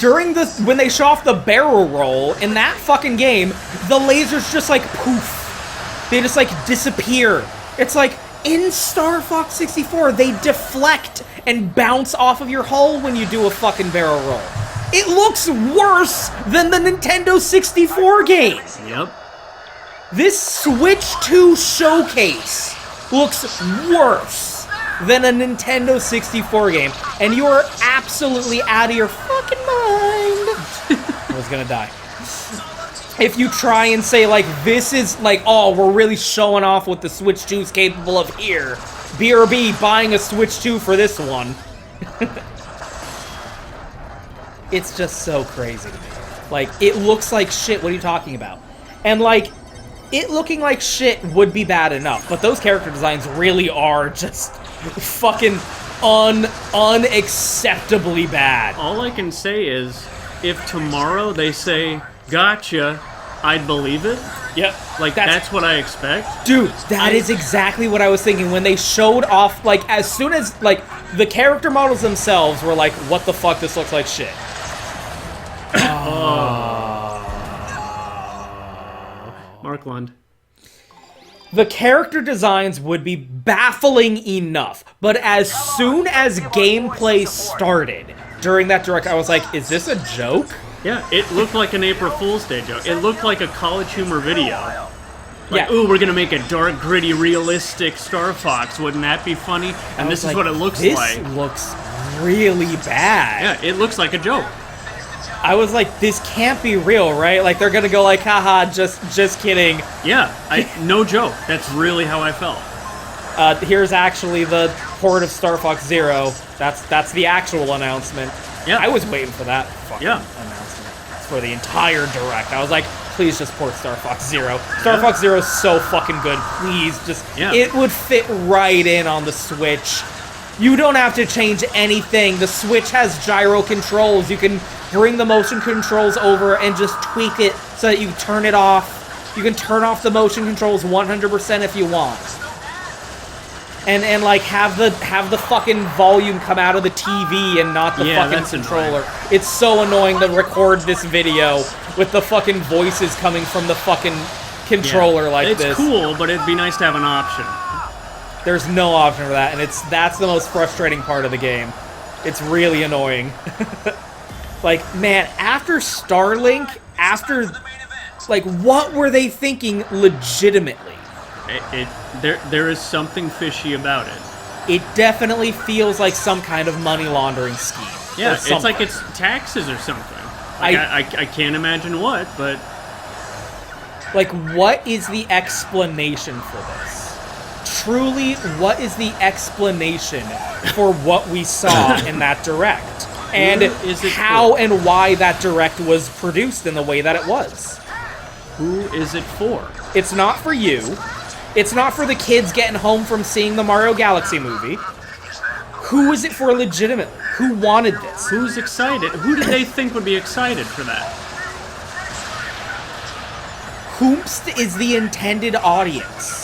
During when they show off the barrel roll in that fucking game, the lasers just like poof. They just like disappear. It's like in Star Fox 64, they deflect and bounce off of your hull when you do a fucking barrel roll. It looks worse than the Nintendo 64 game. Yep. This Switch 2 showcase looks worse than a Nintendo 64 game, and you are absolutely out of your fucking mind. I was gonna die. If you try and say, like, this is, like, oh, we're really showing off what the Switch 2 is capable of here. BRB buying a Switch 2 for this one. It's just so crazy to me. Like, it looks like shit. What are you talking about? And, like, it looking like shit would be bad enough, but those character designs really are just fucking unacceptably bad. All I can say is, if tomorrow they say, gotcha, I'd believe it. Yep. Like, that's what I expect. Dude, that is exactly what I was thinking when they showed off, like, as soon as, like, the character models themselves were like, what the fuck, this looks like shit. Mark Lund. The character designs would be baffling enough, but as soon as gameplay started during that direct, I was like, is this a joke? Yeah, it looked like an April Fool's Day joke. It looked like a College Humor video. Like, Yeah. ooh, we're gonna make a dark, gritty, realistic Star Fox. Wouldn't that be funny? And this is what it looks like. This looks really bad. Yeah, it looks like a joke. I was like, this can't be real, right? Like, they're gonna go like, haha, just kidding. Yeah, no joke. That's really how I felt. Here's actually the port of Star Fox Zero. That's the actual announcement. Yeah. I was waiting for that fucking Yeah. announcement for the entire direct. I was like, please just port Star Fox Zero. Star Fox Zero is so fucking good. Please, just it would fit right in on the Switch. You don't have to change anything. The Switch has gyro controls. You can bring the motion controls over and just tweak it so that you turn it off. You can turn off the motion controls 100% if you want. And like have the fucking volume come out of the TV and not the fucking controller. Annoying. It's so annoying to record this video with the fucking voices coming from the fucking controller like this. It's cool, but it'd be nice to have an option. There's no option for that, and that's the most frustrating part of the game. It's really annoying. Like, man, after Starlink, like, what were they thinking legitimately? There is something fishy about it. It definitely feels like some kind of money laundering scheme. Yeah, it's like it's taxes or something. Like, I can't imagine what, but... Like, what is the explanation for this? Truly, what is the explanation for what we saw in that direct? And how and why that direct was produced in the way that it was? Who is it for? It's not for you. It's not for the kids getting home from seeing the Mario Galaxy movie. Who is it for legitimately? Who wanted this? Who's excited? Who did they think would be excited for that? Whomst is the intended audience?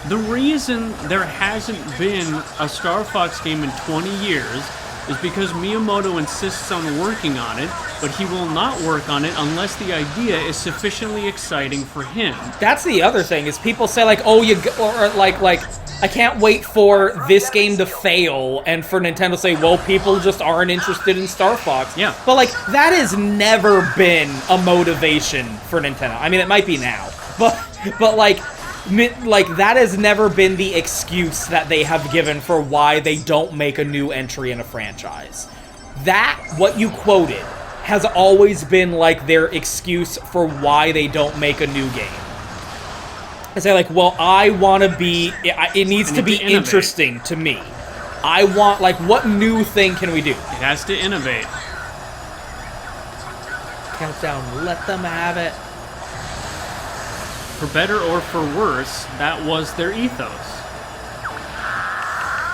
The reason there hasn't been a Star Fox game in 20 years is because Miyamoto insists on working on it, but he will not work on it unless the idea is sufficiently exciting for him. That's the other thing, is people say, like, oh, or like, I can't wait for this game to fail, and for Nintendo to say, well, people just aren't interested in Star Fox. Yeah. But, like, that has never been a motivation for Nintendo. I mean, it might be now, but like, that has never been the excuse that they have given for why they don't make a new entry in a franchise. That, what you quoted, has always been, like, their excuse for why they don't make a new game. I say, like, well, I want to be... It needs to be interesting to me. I want, like, what new thing can we do? It has to innovate. Countdown, let them have it. For better or for worse, that was their ethos.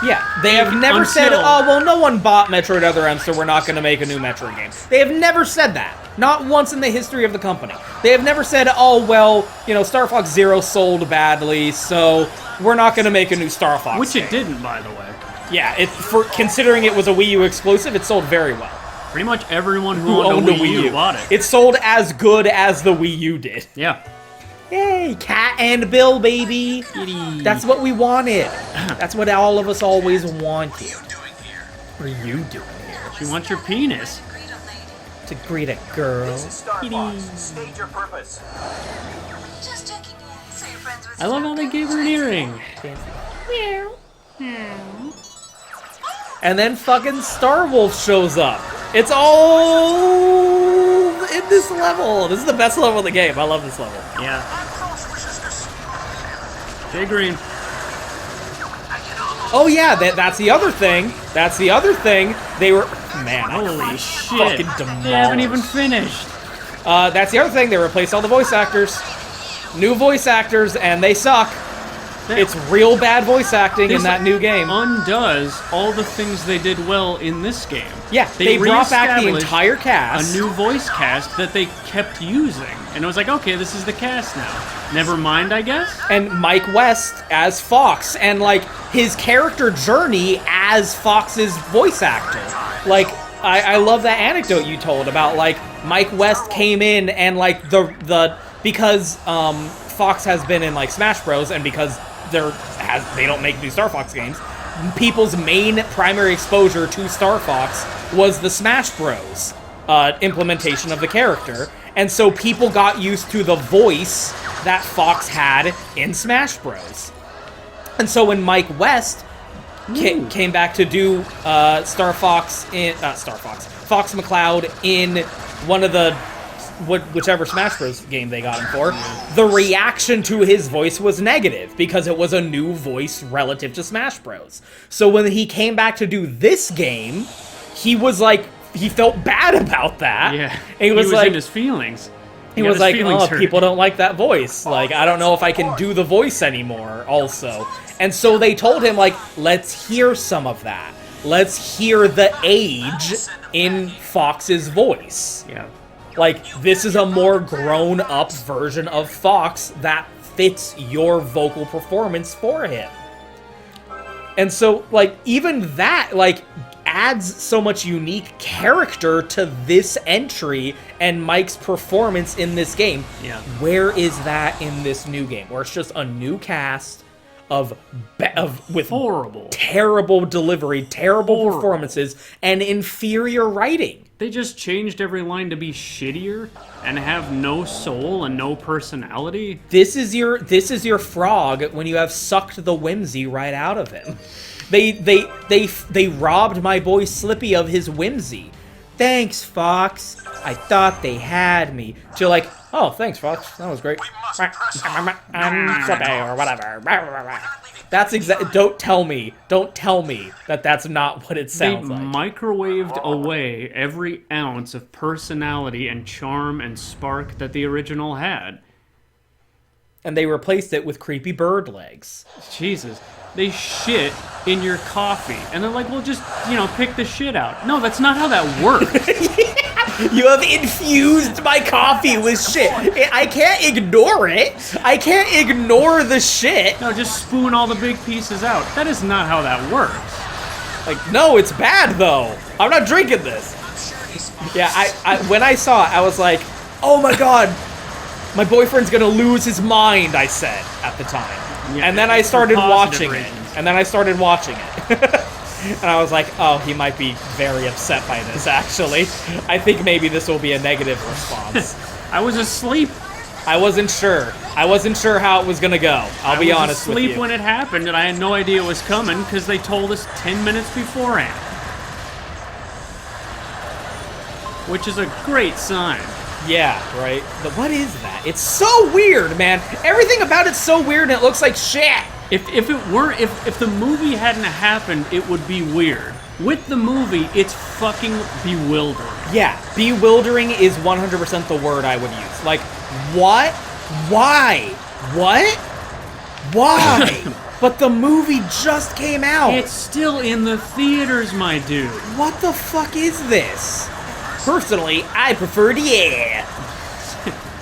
Yeah, they have never said, oh, well, no one bought Metroid Other M, so we're not going to make a new Metroid game. They have never said that. Not once in the history of the company. They have never said, oh, well, you know, Star Fox Zero sold badly, so we're not going to make a new Star Fox Which game. It didn't, by the way. Yeah, for considering it was a Wii U exclusive, it sold very well. Pretty much everyone who owned a Wii U bought it. It sold as good as the Wii U did. Yeah. Yay, Cat and Bill, baby. That's what we wanted. That's what all of us always wanted. What are you doing here? She wants your penis. to greet a girl. This is Star Fox. State your purpose. Just checking in. So you're friends with I love how they gave her an earring. And then fucking Starwolf shows up. It's all in this level. This is the best level of the game. I love this level. Yeah. Jay Green. Oh yeah, that's the other thing. That's the other thing. They were, man, Holy shit. fucking demolished. They haven't even finished. That's the other thing. They replaced all the voice actors. New voice actors, and they suck. It's real bad voice acting in that new game. Undoes all the things they did well in this game. Yeah, they brought back the reestablished entire cast. A new voice cast that they kept using. And it was like, okay, this is the cast now. Never mind, I guess? And Mike West as Fox, and like his character journey as Fox's voice actor. Like, I love that anecdote you told about like Mike West came in and like because Fox has been in like Smash Bros. And because they don't make new Star Fox games, people's main primary exposure to Star Fox was the Smash Bros. Implementation of the character. And so people got used to the voice that Fox had in Smash Bros. And so when Mike West came back to do Fox McCloud in one of the whichever Smash Bros. Game they got him for, the reaction to his voice was negative because it was a new voice relative to Smash Bros. So when he came back to do this game, he was like, he felt bad about that. Yeah. And he was in like, his feelings. he was like, oh, people don't like that voice. Like, I don't know if I can do the voice anymore also. And so they told him, like, let's hear some of that. Let's hear the age in Fox's voice. Yeah. Like, this is a more grown-up version of Fox that fits your vocal performance for him. And so, like, even that, like, adds so much unique character to this entry and Mike's performance in this game. Yeah. Where is that in this new game? Where it's just a new cast with horrible, terrible delivery, terrible performances, and inferior writing. They just changed every line to be shittier and have no soul and no personality. This is your frog when you have sucked the whimsy right out of him. They robbed my boy Slippy of his whimsy. Thanks, Fox. I thought they had me. So you're like, oh, thanks, Fox. That was great. I'm Slippy or whatever. That's exactly. Don't tell me that that's not what it sounds they like. Microwaved away every ounce of personality and charm and spark that the original had. And they replaced it with creepy bird legs. Jesus. They shit in your coffee. And they're like, well, just, pick the shit out. No, that's not how that works. You have infused my coffee with shit. I can't ignore it. I can't ignore the shit. No, just spoon all the big pieces out. That is not how that works. Like, no, it's bad, though. I'm not drinking this. Yeah, when I saw it, I was like, oh my god, my boyfriend's gonna lose his mind, I said at the time. Yeah, and then I started watching it. reasons. And then I started watching it. And I was like, oh, he might be very upset by this, actually. I think maybe this will be a negative response. I was asleep. I wasn't sure. I wasn't sure how it was gonna go. I'll be honest with you. I was asleep when it happened, and I had no idea it was coming because they told us 10 minutes beforehand. Which is a great sign. Yeah, right? But what is that? It's so weird, man. Everything about it's so weird and it looks like shit. If the movie hadn't happened, it would be weird. With the movie, it's fucking bewildering. Yeah, bewildering is 100% the word I would use. Like, what? Why? What? Why? But the movie just came out. It's still in the theaters, my dude. What the fuck is this? Personally, I prefer the air.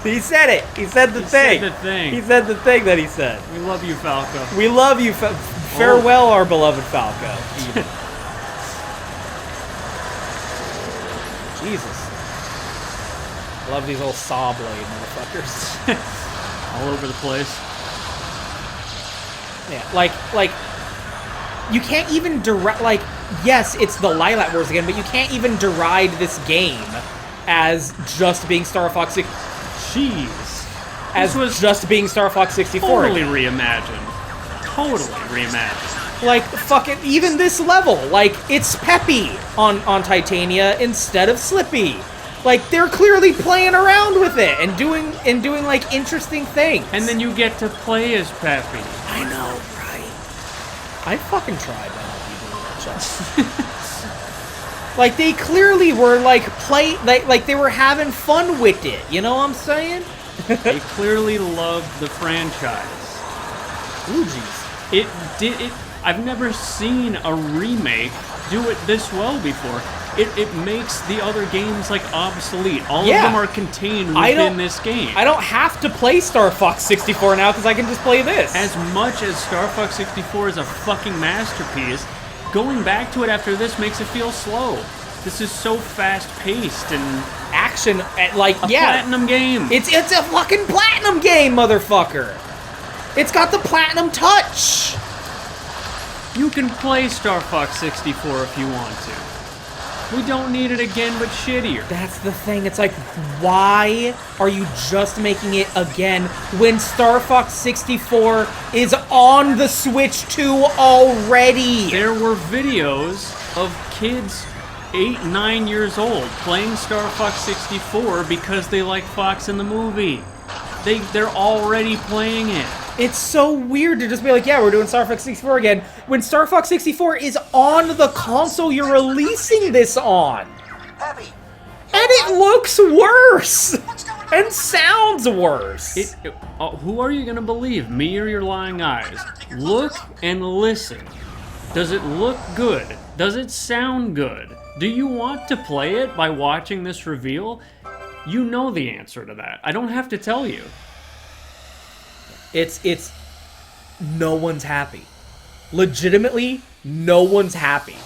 He said it. He said the thing. Said the thing. He said the thing that he said. We love you, Falco. We love you. Farewell, our beloved Falco. Jesus. Love these old saw blade motherfuckers. All over the place. Yeah, like, you can't even yes, it's the Lilac Wars again, but you can't even deride this game as just being Star Fox Jeez. as This was just being Star Fox 64. totally reimagined. Totally reimagined. Like fucking even this level, like it's Peppy on Titania instead of Slippy. Like they're clearly playing around with it and doing like interesting things. And then you get to play as Peppy. I know, right? I fucking tried to help you do that. Like they clearly were like like they were having fun with it. You know what I'm saying? They clearly loved the franchise. Ooh, jeez. I've never seen a remake do it this well before. It makes the other games like obsolete. All of them are contained within this game. I don't have to play Star Fox 64 now because I can just play this. As much as Star Fox 64 is a fucking masterpiece, going back to it after this makes it feel slow. This is so fast-paced and action, like a platinum game. It's a fucking platinum game, motherfucker. It's got the platinum touch. You can play Star Fox 64 if you want to. We don't need it again, but shittier. That's the thing. It's like, why are you just making it again when Star Fox 64 is on the Switch 2 already? There were videos of kids 8, 9 years old playing Star Fox 64 because they like Fox in the movie. They're already playing it. It's so weird to just be like, yeah, we're doing Star Fox 64 again, when Star Fox 64 is on the console you're releasing this on. Peppy, And it looks worse! And sounds worse! Who are you gonna believe, me or your lying eyes? Look and listen. Does it look good? Does it sound good? Do you want to play it by watching this reveal? You know the answer to that. I don't have to tell you. It's no one's happy. Legitimately, no one's happy.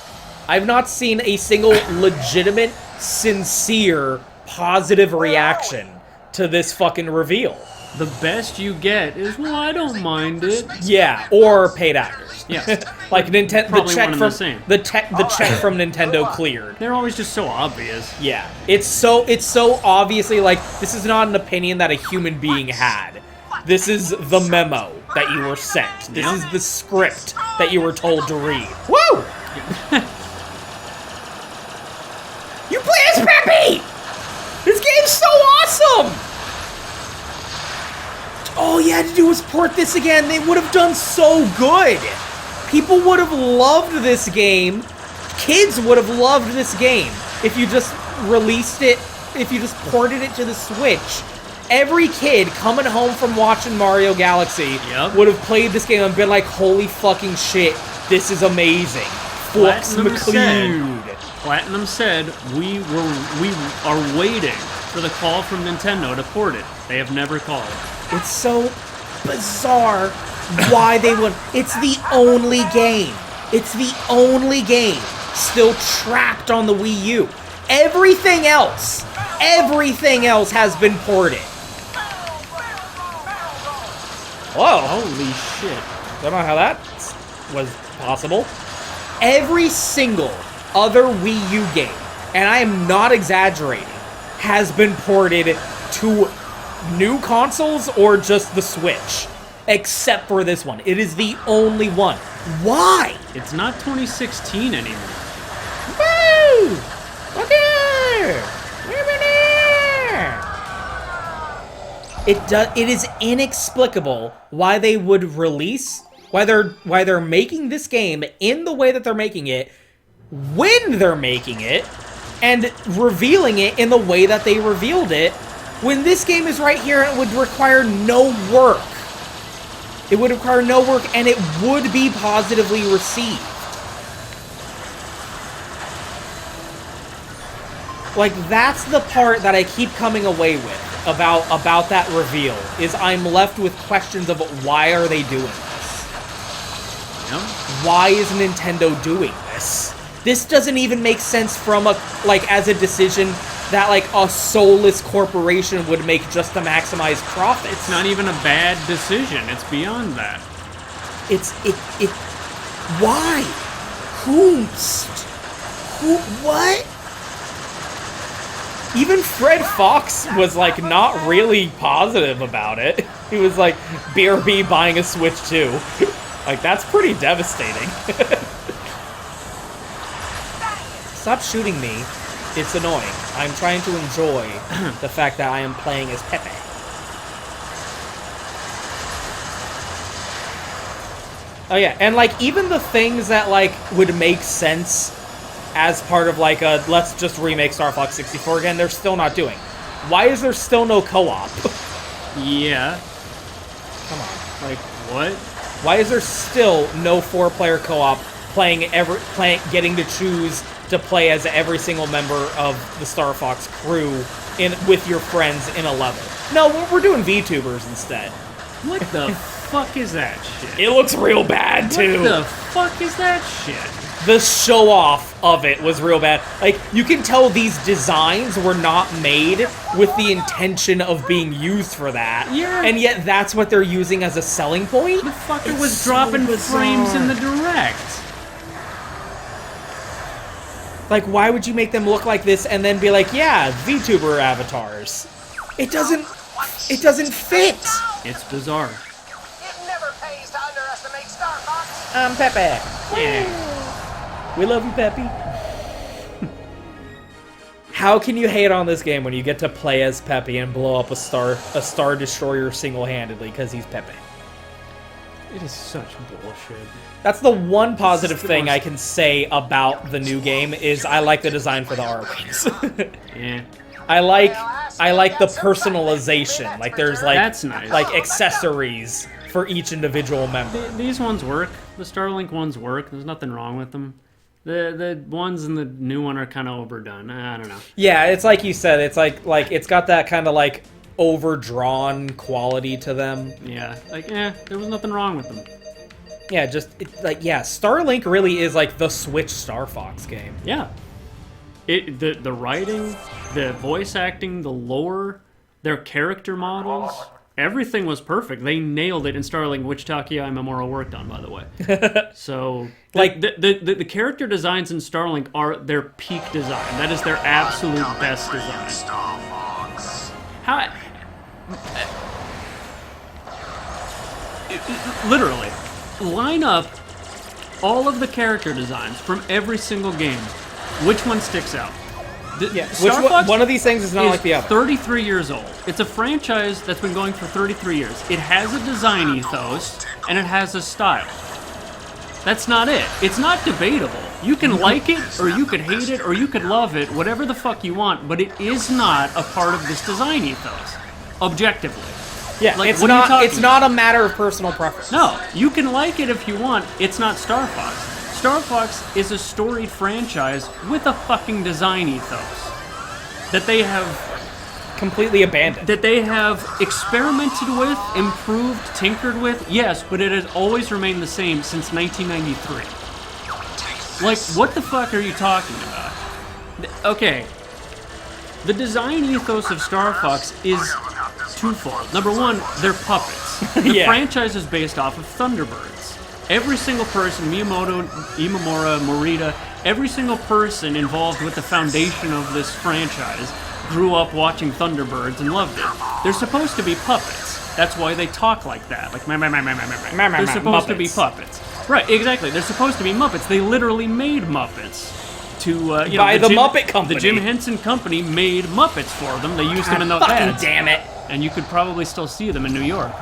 I've not seen a single legitimate, sincere, positive reaction to this fucking reveal. The best you get is, well, I don't mind it. Yeah, or paid actors. Yes. Like Nintendo, the Probably check one and from the same. the check from Nintendo cleared. They're always just so obvious. Yeah, it's so obviously like this is not an opinion that a human being had. This is the memo that you were sent. This is the script that you were told to read. Woo! You play as Peppy! This game's so awesome! All you had to do was port this again. They would have done so good. People would have loved this game. Kids would have loved this game if you just released it, if you just ported it to the Switch. Every kid coming home from watching Mario Galaxy would have played this game and been like, holy fucking shit, this is amazing. Flux McLeod. Platinum said, we are waiting for the call from Nintendo to port it. They have never called. It's so bizarre why they would. It's the only game. It's the only game still trapped on the Wii U. Everything else has been ported. Whoa. Holy shit. Don't know how that was possible. Every single other Wii U game, and I am not exaggerating, has been ported to new consoles or just the Switch. Except for this one. It is the only one. Why? It's not 2016 anymore. Woo! Okay! It is inexplicable why they would release, why they're making this game in the way that they're making it, when they're making it, and revealing it in the way that they revealed it, when this game is right here and it would require no work. It would require no work, and it would be positively received. Like, that's the part that I keep coming away with about that reveal, is I'm left with questions of why are they doing this? Yep. Why is Nintendo doing this? This doesn't even make sense from as a decision that a soulless corporation would make just to maximize profits. It's not even a bad decision. It's beyond that. Why? Who? What? Even Fred Fox was like not really positive about it. He was like, BRB buying a Switch 2. Like, that's pretty devastating. Stop shooting me. It's annoying. I'm trying to enjoy the fact that I am playing as Pepe. Oh yeah, and like even the things that like would make sense as part of like a let's just remake Star Fox 64 again, they're still not doing. Why is there still no co-op? Yeah. Come on. Like, what? Why is there still no 4-player co-op getting to choose to play as every single member of the Star Fox crew with your friends in a level? No, we're doing VTubers instead. What the fuck is that shit? It looks real bad too. What the fuck is that shit? The show off of it was real bad. Like, you can tell these designs were not made with the intention of being used for that. Yeah. And yet that's what they're using as a selling point? The fucker was dropping frames in the direct. Like, why would you make them look like this and then be like, yeah, VTuber avatars? It doesn't fit. It's bizarre. It never pays to underestimate Star Fox. I'm Pepe. Yeah. We love you, Peppy. How can you hate on this game when you get to play as Pepe and blow up a Star Destroyer single-handedly because he's Pepe? It is such bullshit. That's the one positive thing I can say about the new game is I like the design for the R-Wings. Yeah. I like the personalization. Like there's like That's nice. like accessories for each individual member. These ones work. The Starlink ones work. There's nothing wrong with them. The ones in the new one are kind of overdone. I don't know. Yeah, it's like you said. It's like it's got that kind of like overdrawn quality to them. Yeah, like there was nothing wrong with them. Yeah, just Starlink really is like the Switch Star Fox game. Yeah. The writing, the voice acting, the lore, their character models, everything was perfect. They nailed it in Starlink, which Takuya Imamura worked on, by the way. So, like the character designs in Starlink are their peak design. That is their absolute best design. Star Fox. How? Literally, line up all of the character designs from every single game. Which one sticks out? Star Fox one of these things is not like the other. 33 years old. It's a franchise that's been going for 33 years. It has a design ethos, and it has a style. That's not it. It's not debatable. You can like it, or you could hate it, or you could love it, whatever the fuck you want, but it is not a part of this design ethos. Objectively. Yeah, Like, it's what are you not. talking It's not a matter of personal preference. No, you can like it if you want. It's not Star Fox. Star Fox is a storied franchise with a fucking design ethos that they have completely abandoned. that they have experimented with, improved, tinkered with. Yes, but it has always remained the same since 1993. Like, what the fuck are you talking about? Okay, the design ethos of Star Fox is twofold. Number one, they're puppets. The Yeah. franchise is based off of Thunderbirds. Every single person, Miyamoto, Imamura, Morita, every single person involved with the foundation of this franchise grew up watching Thunderbirds and loved it. They're supposed to be puppets. That's why they talk like that. Like, they're supposed to be puppets. Right, exactly. They're supposed to be Muppets. They literally made Muppets. By the Muppet Company. The Jim Henson Company made Muppets for them. They used them in those Fucking ads. damn it! And you could probably still see them in New York.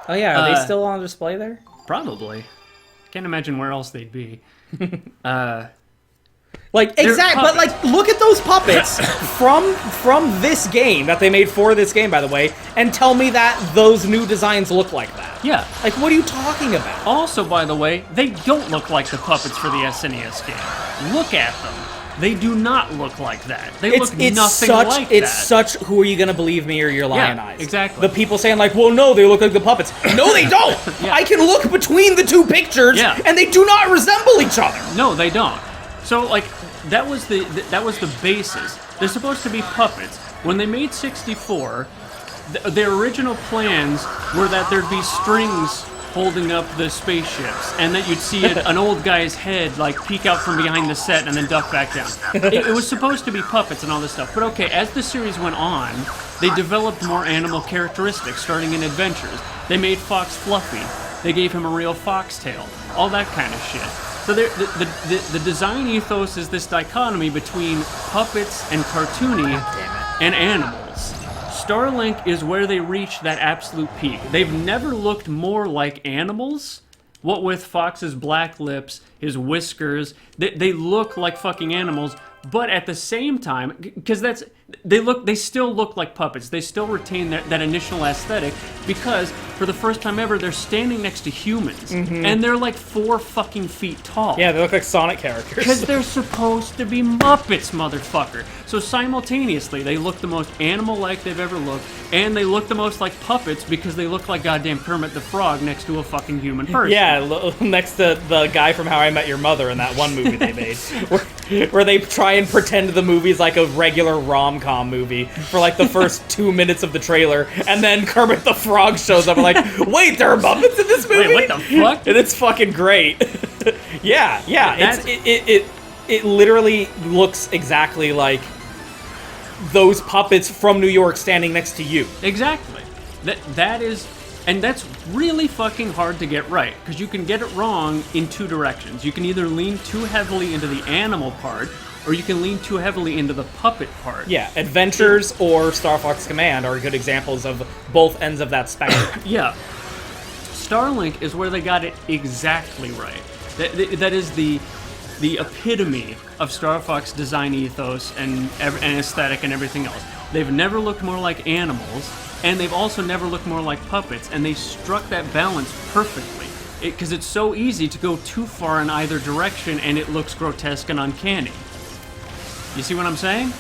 Oh yeah, are they still on display there? Probably. Can't imagine where else they'd be. Like exactly, but like look at those puppets from this game that they made for this game, by the way, and tell me that those new designs look like that. Yeah. Like, what are you talking about? Also, by the way, they don't look like the puppets for the SNES game. Look at them. They do not look like that. They look nothing like that. It's such. Who are you gonna believe, me or your lion eyes? Exactly. The people saying like, well, no, they look like the puppets. No, they don't. Yeah. I can look between the two pictures, Yeah. and they do not resemble each other. No, they don't. So, like, that was the basis. They're supposed to be puppets. When they made 64, their original plans were that there'd be strings holding up the spaceships, and that you'd see an old guy's head like peek out from behind the set and then duck back down. It was supposed to be puppets and all this stuff, but okay, as the series went on, they developed more animal characteristics, starting in Adventures. They made Fox fluffy. They gave him a real foxtail. All that kind of shit. So the design ethos is this dichotomy between puppets and cartoony and animals. Starlink is where they reach that absolute peak. They've never looked more like animals. What with Fox's black lips, his whiskers, they look like fucking animals. But at the same time, because they still look like puppets. They still retain that initial aesthetic because for the first time ever, they're standing next to humans, and they're like 4 fucking feet tall. Yeah, they look like Sonic characters. Because they're supposed to be Muppets, motherfucker. So simultaneously, they look the most animal-like they've ever looked, and they look the most like puppets because they look like goddamn Kermit the Frog next to a fucking human person. Yeah, next to the guy from How I Met Your Mother in that one movie they made, where they try and pretend the movie's like a regular rom-com movie for like the first 2 minutes of the trailer, and then Kermit the Frog shows up and like, wait, there are Muppets in this movie? Wait, what the fuck? And it's fucking great. yeah, it literally looks exactly like those puppets from New York standing next to you. Exactly. That is, and that's really fucking hard to get right, because you can get it wrong in 2 directions. You can either lean too heavily into the animal part, or you can lean too heavily into the puppet part. Yeah, Adventures or Star Fox Command are good examples of both ends of that spectrum. Yeah. Starlink is where they got it exactly right. That is the epitome of Star Fox design ethos and aesthetic and everything else. They've never looked more like animals, and they've also never looked more like puppets, and they struck that balance perfectly. Because it's so easy to go too far in either direction, and it looks grotesque and uncanny. You see what I'm saying?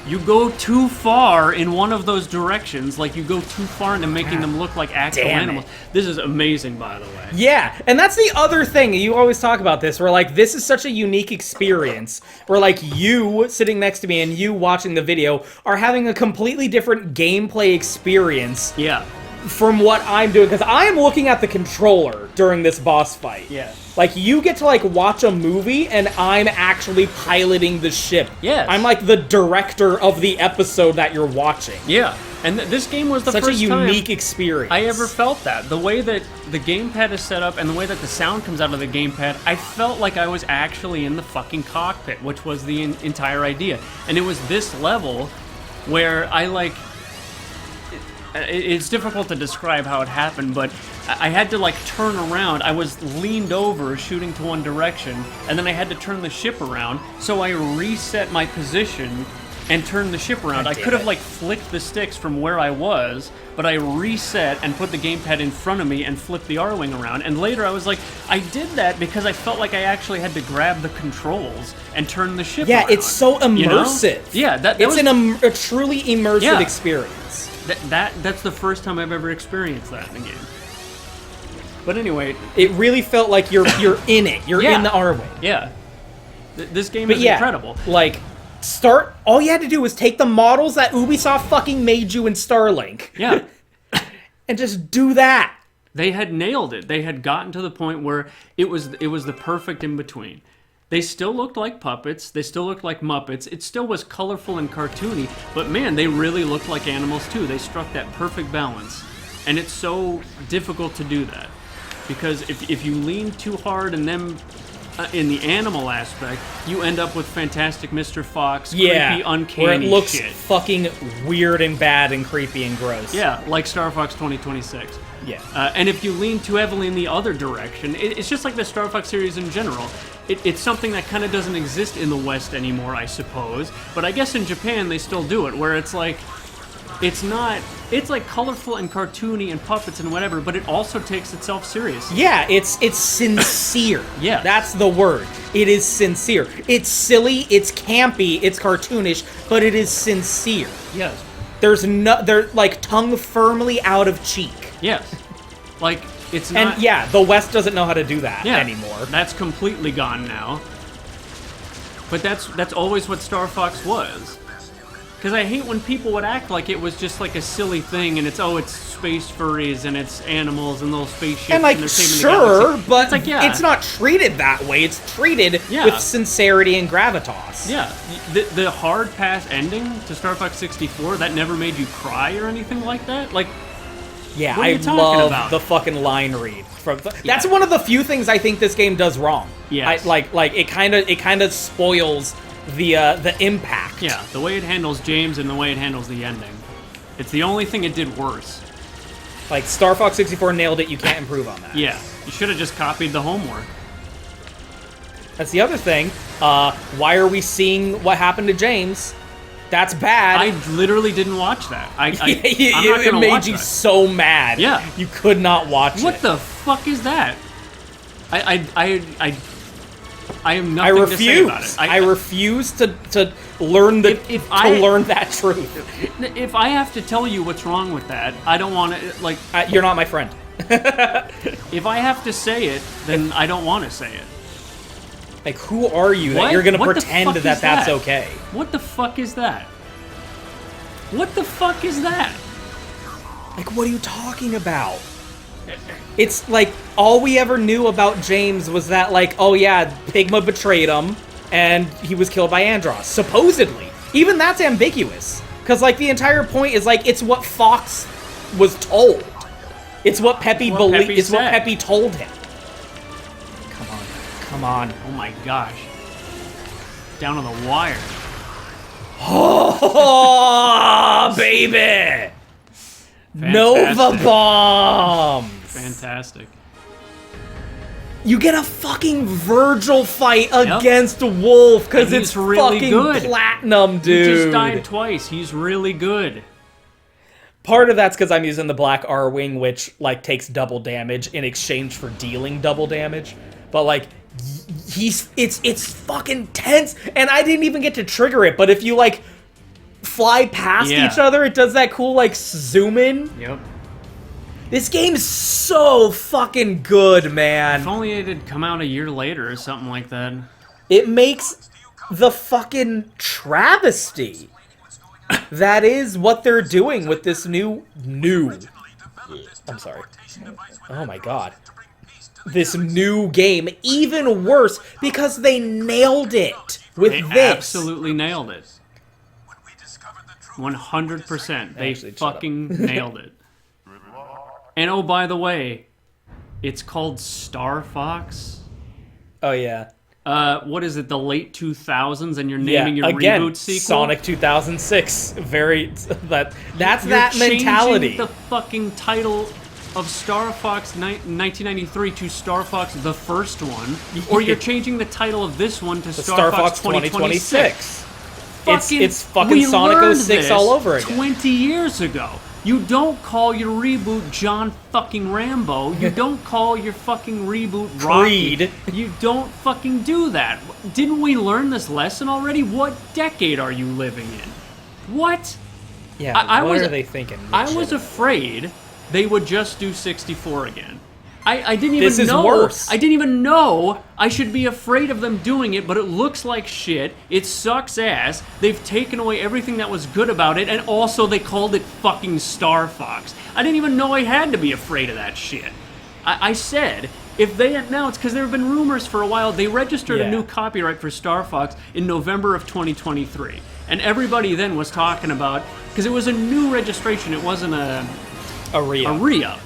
You go too far in one of those directions, like you go too far into making them look like actual animals. This is amazing, by the way. Yeah, and that's the other thing. You always talk about this, where like this is such a unique experience, where like you sitting next to me and you watching the video are having a completely different gameplay experience. Yeah. From what I'm doing, because I am looking at the controller during this boss fight. Yeah. Like, you get to, like, watch a movie, and I'm actually piloting the ship. Yes. I'm, like, the director of the episode that you're watching. Yeah. And this game was the Such first a time unique experience. I ever felt that. The way that the gamepad is set up and the way that the sound comes out of the gamepad, I felt like I was actually in the fucking cockpit, which was the entire idea. And it was this level where I, like... It's difficult to describe how it happened, but I had to, like, turn around. I was leaned over, shooting to one direction, and then I had to turn the ship around, so I reset my position and turned the ship around. I could have, like, flicked the sticks from where I was, but I reset and put the gamepad in front of me and flipped the R-wing around, and later I was like, I did that because I felt like I actually had to grab the controls and turn the ship around. Yeah, it's so immersive. You know? Yeah, it's a truly immersive experience. That's the first time I've ever experienced that in a game. But anyway, it really felt like you're in it. You're in the R-wing. Yeah. This game is incredible. Like, all you had to do was take the models that Ubisoft fucking made you in Starlink. Yeah. And just do that. They had nailed it. They had gotten to the point where it was the perfect in between. They still looked like puppets. They still looked like Muppets. It still was colorful and cartoony. But man, they really looked like animals too. They struck that perfect balance. And it's so difficult to do that. Because if you lean too hard in them, in the animal aspect, you end up with Fantastic Mr. Fox, creepy, uncanny where it looks shit. fucking weird and bad and creepy and gross. Yeah, like Star Fox 2026. Yeah. And if you lean too heavily in the other direction, it's just like the Star Fox series in general. It's something that kind of doesn't exist in the West anymore, I suppose. But I guess in Japan they still do it, where it's like, it's like colorful and cartoony and puppets and whatever, but it also takes itself seriously. Yeah, it's sincere. Yeah. That's the word. It is sincere. It's silly, it's campy, it's cartoonish, but it is sincere. Yes. They're like tongue firmly out of cheek. Yes. Like, it's not... And yeah, the West doesn't know how to do that anymore. That's completely gone now. But that's always what Star Fox was. Because I hate when people would act like it was just like a silly thing, and it's space furries and it's animals and little spaceships And like, they're saving the sure, galaxy. but it's like, yeah, it's not treated that way. It's treated Yeah. with sincerity and gravitas. Yeah, the hard pass ending to Star Fox 64 that never made you cry or anything like that. Like, Yeah, what are I you talking love about? the fucking line read. That's one of the few things I think this game does wrong. Yes. Like it kind of spoils the impact. Yeah, the way it handles James and the way it handles the ending. It's the only thing it did worse. Like Star Fox 64 nailed it. You can't improve on that. Yeah, you should have just copied the homework. That's the other thing. Why are we seeing what happened to James? That's bad. I literally didn't watch that. I'm not it gonna made watch you that. so mad. Yeah. You could not watch it. What the fuck is that? I am I nothing refuse. to say about it. I refuse to learn learn that truth. If I have to tell you what's wrong with that, I don't want to, like... You're not my friend. If I have to say it, then I don't want to say it. Like, who are you that What? you're gonna What the pretend fuck that is that's that? okay? What the fuck is that? What the fuck is that? Like, what are you talking about? It's like, all we ever knew about James was that, like, oh yeah, Pigma betrayed him, and he was killed by Andross, supposedly. Even that's ambiguous. Because, like, the entire point is, like, it's what Fox was told. It's what Peppy believed. It's what Peppy told him. Come on. Come on. Oh my gosh. Down to the wire. Oh, baby! Nova Bomb! Fantastic. You get a fucking Virgil fight against Wolf because And it's he's really fucking good. platinum, dude. He just died twice. He's really good. Part of that's because I'm using the Black R-Wing, which, like, takes double damage in exchange for dealing double damage. But, like, it's fucking tense, and I didn't even get to trigger it, but if you, like, fly past each other, it does that cool, like, zoom in. Yep. This game is so fucking good, man. If only it had come out a year later or something like that. It makes the fucking travesty. That is what they're doing with this new. I'm sorry. Oh my god. This new game even worse because they nailed it with They this. absolutely nailed it. 100%. They Actually, shut fucking nailed it. And oh, by the way, it's called Star Fox. Oh yeah. What is it? The late 2000s, and you're naming your again, reboot sequel. Sonic 2006. Very that's You're that changing mentality. the fucking title of Star Fox 1993 to Star Fox the first one, or you're changing the title of this one to Star Fox 2026. It's fucking we Sonic learned 06 this all over again. 20 years ago. You don't call your reboot John fucking Rambo. You don't call your fucking reboot Rocky. Creed. You don't fucking do that. Didn't we learn this lesson already? What decade are you living in? What? Yeah, I what was- are they thinking? I was afraid they would just do 64 again. I didn't even This is know. worse. I didn't even know I should be afraid of them doing it, but it looks like shit. It sucks ass. They've taken away everything that was good about it, and also they called it fucking Star Fox. I didn't even know I had to be afraid of that shit. I said, if they announce, because there have been rumors for a while, they registered a new copyright for Star Fox in November of 2023. And everybody then was talking about, because it was a new registration, it wasn't a re-up.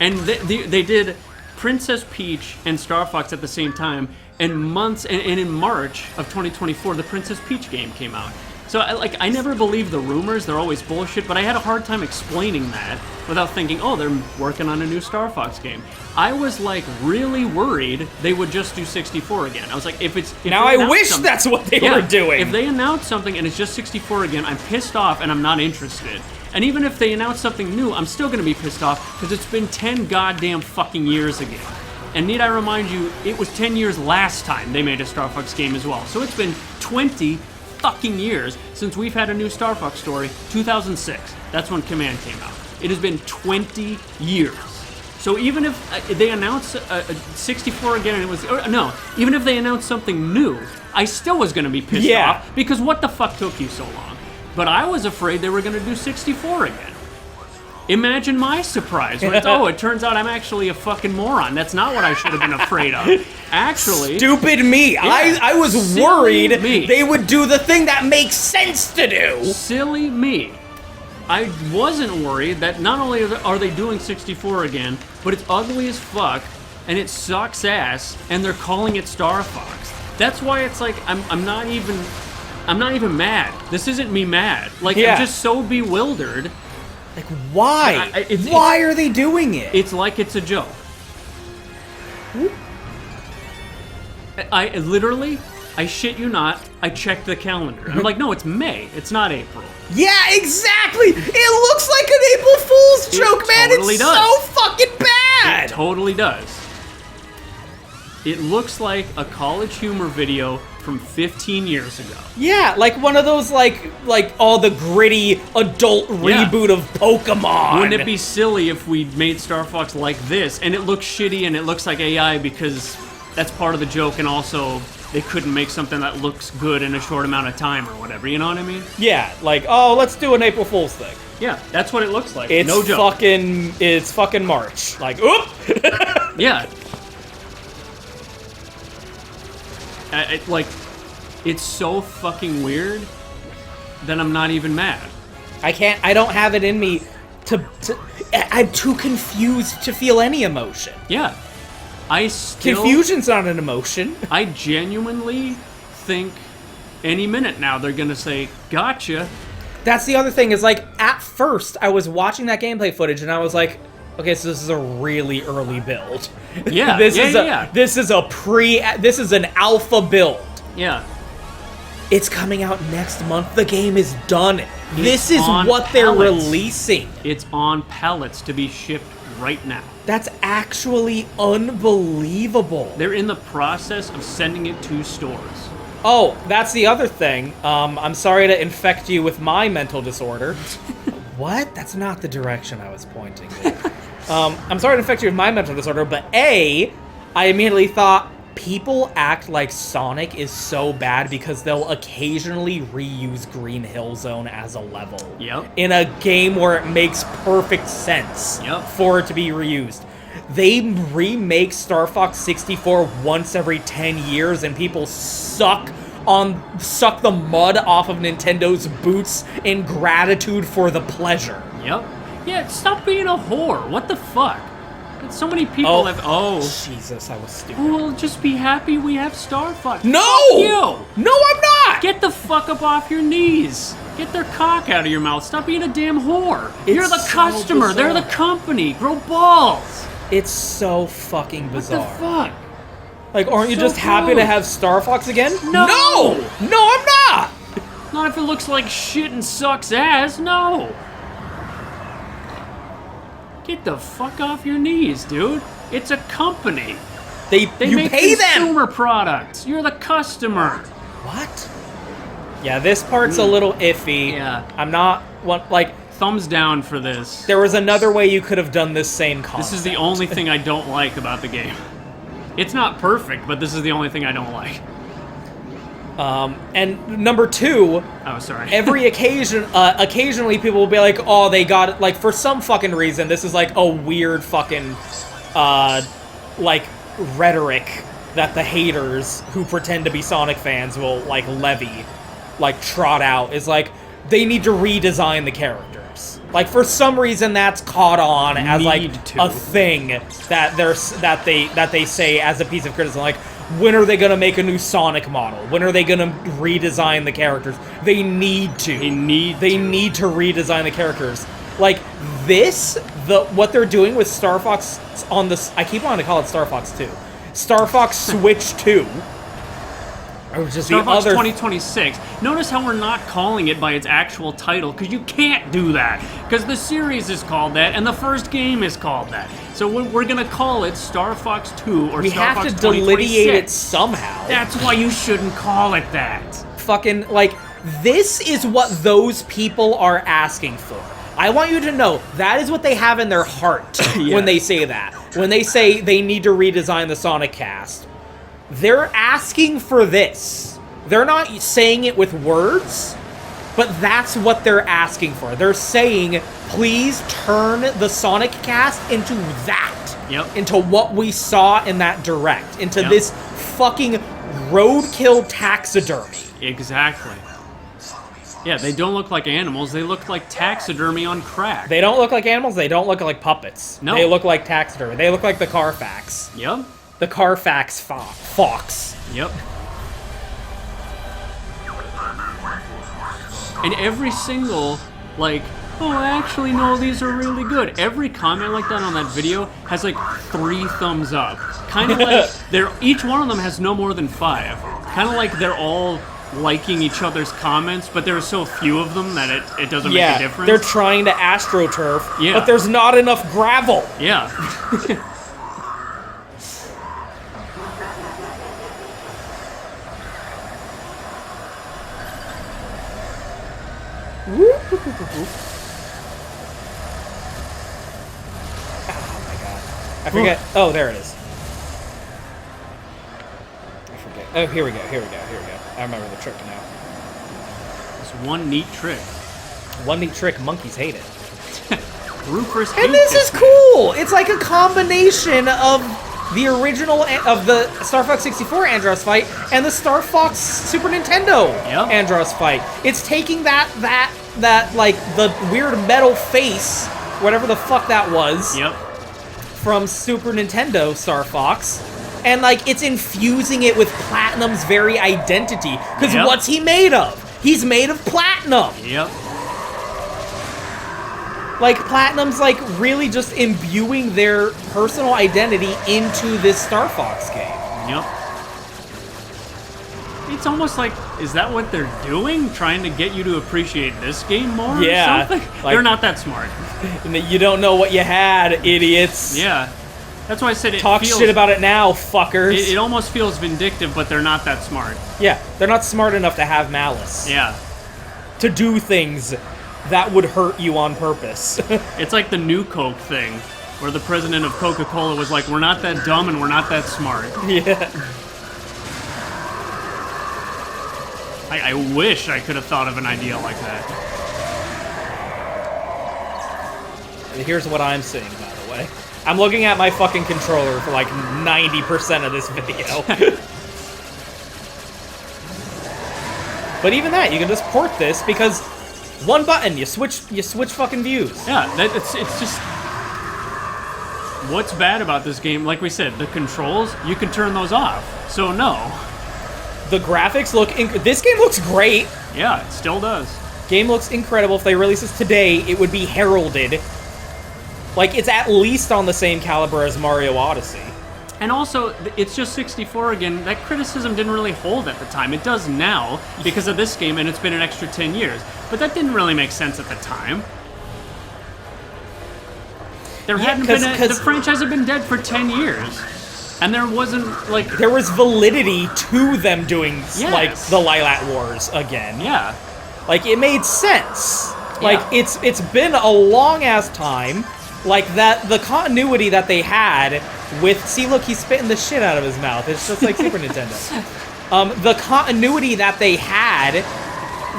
And they did Princess Peach and Star Fox at the same time, and in March of 2024, the Princess Peach game came out. So I never believe the rumors; they're always bullshit. But I had a hard time explaining that without thinking, oh, they're working on a new Star Fox game. I was like really worried they would just do 64 again. I was like, if now they I announce wish something- that's what they were doing. If they announce something and it's just 64 again, I'm pissed off and I'm not interested. And even if they announce something new, I'm still going to be pissed off because it's been 10 goddamn fucking years again. And need I remind you, it was 10 years last time they made a Star Fox game as well. So it's been 20 fucking years since we've had a new Star Fox story. 2006. That's when Command came out. It has been 20 years. So even if they announce 64 again and it was... no, even if they announced something new, I still was going to be pissed off because what the fuck took you so long? But I was afraid they were going to do 64 again. Imagine my surprise when it turns out I'm actually a fucking moron. That's not what I should have been afraid of. Actually, Stupid me. I was Silly worried me. they would do the thing that makes sense to do. silly me. I wasn't worried that not only are they doing 64 again, but it's ugly as fuck and it sucks ass, and they're calling it Star Fox. That's why it's like I'm not even mad. This isn't me mad. Like Yeah. I'm just so bewildered. Like, why? It's- Why are they doing it? It's like it's a joke. I literally, I shit you not, I checked the calendar. I'm like, no, it's May. It's not April. Yeah, exactly. It looks like an April Fool's joke, man. totally It's does. so fucking bad. It totally does. It looks like a College Humor video from 15 years ago. Yeah, like one of those like all the gritty adult reboot of Pokemon. Wouldn't it be silly if we made Star Fox like this, and it looks shitty and it looks like AI because that's part of the joke, and also they couldn't make something that looks good in a short amount of time or whatever, you know what I mean? Yeah, like, oh, let's do an April Fool's thing. Yeah, that's what it looks like. It's no joke. It's fucking March. Like, oop. Yeah. Like, it's so fucking weird that I'm not even mad. I don't have it in me I'm too confused to feel any emotion. Yeah. Confusion's not an emotion. I genuinely think any minute now they're gonna say, gotcha. That's the other thing is, like, at first I was watching that gameplay footage and I was like, okay, so this is a really early build. Yeah, This is an alpha build. Yeah. It's coming out next month. The game is done. This is on what they're pallets. releasing. It's on pallets to be shipped right now. That's actually unbelievable. They're in the process of sending it to stores. Oh, that's the other thing. I'm sorry to infect you with my mental disorder. What? That's not the direction I was pointing there. I'm sorry to infect you with my mental disorder, but I immediately thought people act like Sonic is so bad because they'll occasionally reuse Green Hill Zone as a level. Yep. In a game where it makes perfect sense Yep. for it to be reused. They remake Star Fox 64 once every 10 years and people suck the mud off of Nintendo's boots in gratitude for the pleasure. Yep. Yeah, stop being a whore. What the fuck? So many people have... Oh. Jesus, I was stupid. Well, just be happy we have Star Fox. No! Fuck you! No, I'm not! Get the fuck up off your knees. Get their cock out of your mouth. Stop being a damn whore. You're the so customer. They're the bizarre. company. Grow balls. It's so fucking What bizarre. the fuck? Like, aren't you So just happy to gross. have Star Fox again? No! No, I'm not! Not if it looks like shit and sucks ass. No. Get the fuck off your knees, dude. It's a company. They you make pay them! consumer products. You're the customer. What? Yeah, this part's a little iffy. Yeah. I'm not, like, Thumbs down for this. there was another way you could have done this same concept. This is the only thing I don't like about the game. It's not perfect, but this is the only thing I don't like. And number two, Oh, sorry. occasionally people will be like, oh, they got it, like, for some fucking reason, this is like a weird fucking, like, rhetoric that the haters who pretend to be Sonic fans will, like, levy, like, trot out, is like, they need to redesign the characters. Like, for some reason, that's caught on as, like, Need to. a thing that they say as a piece of criticism, like, when are they gonna make a new Sonic model? When are they gonna redesign the characters? They need to. They need to redesign the characters. Like what they're doing with Star Fox on this. I keep wanting to call it Star Fox 2. Star Fox Switch 2. Or just Star the Fox other 2026. Notice how we're not calling it by its actual title, because you can't do that. Because the series is called that, and the first game is called that. So we're going to call it Star Fox 2 or We Star have Fox to delineate it 2026. somehow. That's why you shouldn't call it that. Fucking, like, this is what those people are asking for. I want you to know that is what they have in their heart when they say that. When they say they need to redesign the Sonic cast, they're asking for this. They're not saying it with words. But that's what they're asking for. They're saying, please turn the Sonic cast into that. Yep. Into what we saw in that direct. Into Yep. this fucking roadkill taxidermy. Exactly. Yeah, they don't look like animals. They look like taxidermy on crack. They don't look like animals. They don't look like puppets. No. They look like taxidermy. They look like the Carfax. Yep. The Carfax fox. Yep. And every single, like, oh, actually, no, these are really good. Every comment like that on that video has like 3 thumbs up. Kind of like each one of them has no more than 5. Kind of like they're all liking each other's comments, but there are so few of them that it doesn't make a difference. They're trying to AstroTurf, Yeah. but there's not enough gravel. Yeah. I forget. Oh, there it is. I forget. Oh, here we go. I remember the trick now. It's one neat trick. One neat trick, monkeys hate it. Roofers hate And this is man. cool! It's like a combination of the original, of the Star Fox 64 Andros fight and the Star Fox Super Nintendo Yep. Andros fight. It's taking that, like, the weird metal face, whatever the fuck that was, Yep. from Super Nintendo Star Fox, and like it's infusing it with Platinum's very identity. Because Yep. what's he made of? He's made of platinum. Yep. Like Platinum's like really just imbuing their personal identity into this Star Fox game. Yep. It's almost like, is that what they're doing? Trying to get you to appreciate this game more Yeah, or something? like- They're not that smart. And that you don't know what you had, idiots. Yeah. That's why I said it Talk feels... shit about it now, fuckers. It almost feels vindictive, but they're not that smart. Yeah, they're not smart enough to have malice. Yeah. To do things that would hurt you on purpose. It's like the new Coke thing, where the president of Coca-Cola was like, we're not that dumb and we're not that smart. Yeah. I wish I could have thought of an idea like that. And here's what I'm seeing, by the way. I'm looking at my fucking controller for like 90% of this video. But even that, you can just port this because one button, you switch fucking views. Yeah, it's just... What's bad about this game? Like we said, the controls, you can turn those off. So no. The graphics look... This game looks great. Yeah, it still does. Game looks incredible. If they release this today, it would be heralded. Like, it's at least on the same caliber as Mario Odyssey. And also, it's just 64 again. That criticism didn't really hold at the time. It does now because of this game, and it's been an extra 10 years. But that didn't really make sense at the time. There hadn't been the franchise had been dead for 10 years. And there wasn't, like... There was validity to them doing, Yes. like, the Lilat Wars again. Yeah. Like, it made sense. Like, Yeah. it's been a long-ass time. Like, that, the continuity that they had with... See, look, he's spitting the shit out of his mouth. It's just like Super Nintendo. The continuity that they had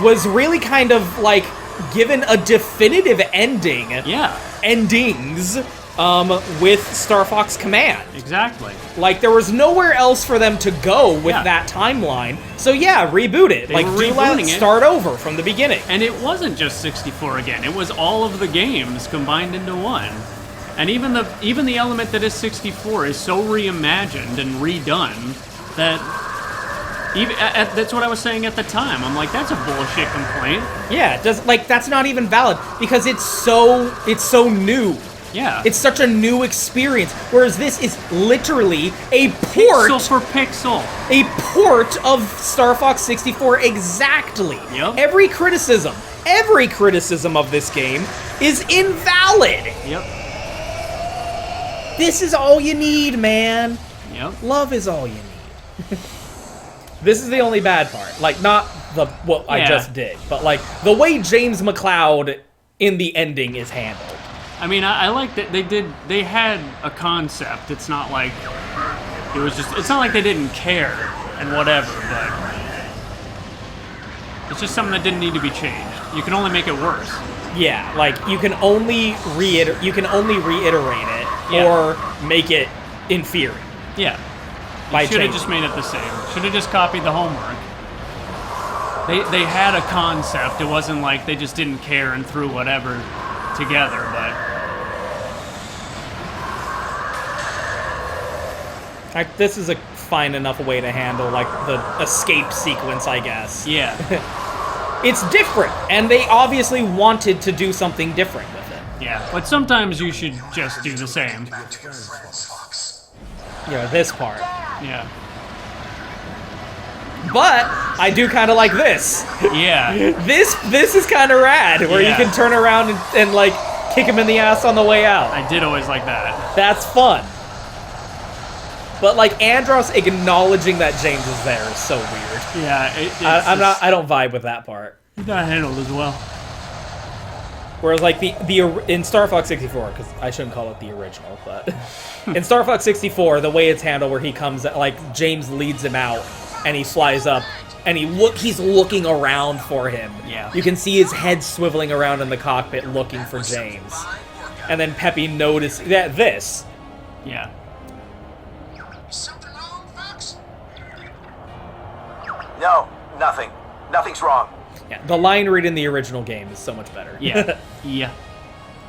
was really kind of, like, given a definitive ending. Yeah. Endings, with Star Fox Command. Exactly. Like, there was nowhere else for them to go with Yeah. that timeline. So yeah, reboot it. They Like, were do rebooting it. start over from the beginning. And it wasn't just 64 again. It was all of the games combined into one. And even the element that is 64 is so reimagined and redone that that's what I was saying at the time. I'm like, that's a bullshit complaint. Yeah, it does, like, that's not even valid because it's so new. Yeah. It's such a new experience. Whereas this is literally a port, pixel for pixel. a port of Star Fox 64 exactly. Yep. Every criticism of this game is invalid. Yep. This is all you need, man. Yep. Love is all you need. This is the only bad part. Like, not what I Yeah. just did, but like the way James McLeod in the ending is handled. I mean, I like that they had a concept. It's not like it's not like they didn't care and whatever, but It's just something that didn't need to be changed. You can only make it worse. Yeah, like you can only reiterate it Yeah. or make it inferior. Yeah. By Should have changing. just made it the same. Should have just copied the homework. They had a concept. It wasn't like they just didn't care and threw whatever together, but This is a fine enough way to handle like the escape sequence, I guess. yeah. It's different, and they obviously wanted to do something different with it. Yeah. But sometimes you should just do the same. You know, this part. Yeah. But I do kind of like this. Yeah. This is kind of rad, where Yeah. you can turn around and like kick him in the ass on the way out. I did always like that. That's fun. But like Andros acknowledging that James is there is so weird. Yeah. I don't vibe with that part. He's not handled as well. Whereas like in Star Fox 64, because I shouldn't call it the original, but in Star Fox 64, the way it's handled, where he comes, like James leads him out, and he flies up, and he's looking around for him. Yeah. You can see his head swiveling around in the cockpit, looking for James, and then Peppy notices that this. Yeah. Something wrong, Fox? No, nothing. Nothing's wrong. Yeah, the line read in the original game is so much better. Yeah. Yeah.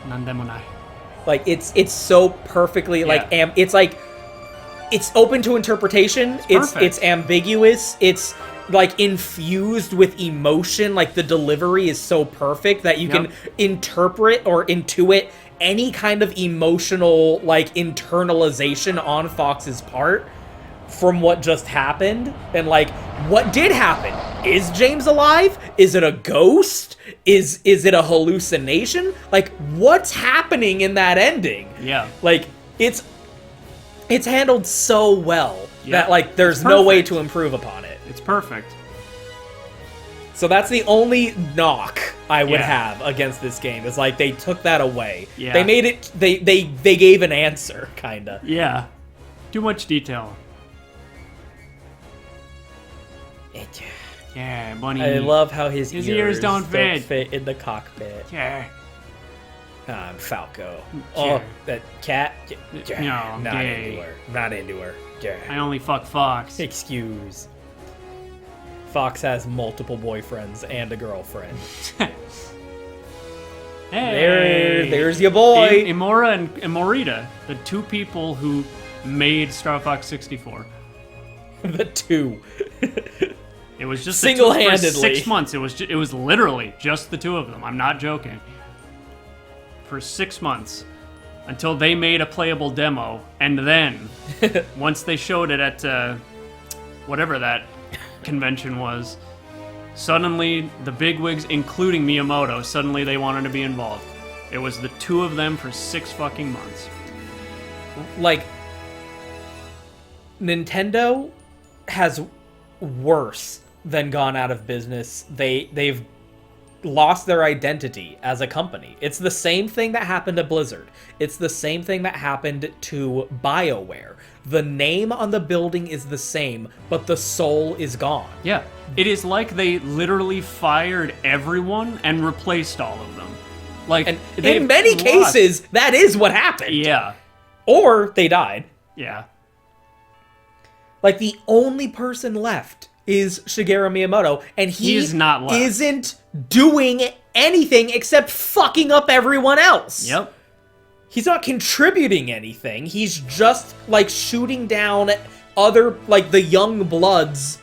Nandemonai. Like it's so perfectly Yeah. it's like it's open to interpretation. It's perfect. ambiguous. It's like infused with emotion. Like the delivery is so perfect that you can interpret or intuit any kind of emotional like internalization on Fox's part from what just happened. And like what did happen? Is James alive? Is it a ghost? Is it a hallucination? Like what's happening in that ending? Yeah. Like it's handled so well Yeah. that like there's It's no way perfect. to improve upon it. It's perfect. So that's the only knock I would Yeah. have against this game. Is like they took that away. Yeah. They made it they gave an answer kinda. Yeah. Too much detail. Yeah, bunny. I love how his ears don't fit. in the cockpit. Yeah. Falco. Yeah. Oh, that cat. Yeah. No, I'm not gay. into her. Not into her. Yeah. I only fuck Fox. Excuse. Fox has multiple boyfriends and a girlfriend. Hey. There's your boy. Imora and Morita, the two people who made Star Fox 64. The two. It was just Single-handedly. for 6 months. It was literally just the two of them. I'm not joking. For 6 months, until they made a playable demo, and then once they showed it at whatever that convention was, suddenly the bigwigs, including Miyamoto, suddenly they wanted to be involved. It was the two of them for 6 fucking months. Like, Nintendo has worse than gone out of business. They've lost their identity as a company. It's the same thing that happened to Blizzard. It's the same thing that happened to BioWare. The name on the building is the same, but the soul is gone. Yeah, it is like they literally fired everyone and replaced all of them. Like, And they've in many lost- cases, that is what happened. Yeah, Or they died. yeah. Like, the only person left is Shigeru Miyamoto, and he is not left. isn't doing anything except fucking up everyone else. Yep. He's not contributing anything. He's just, like, shooting down other, like, the young bloods'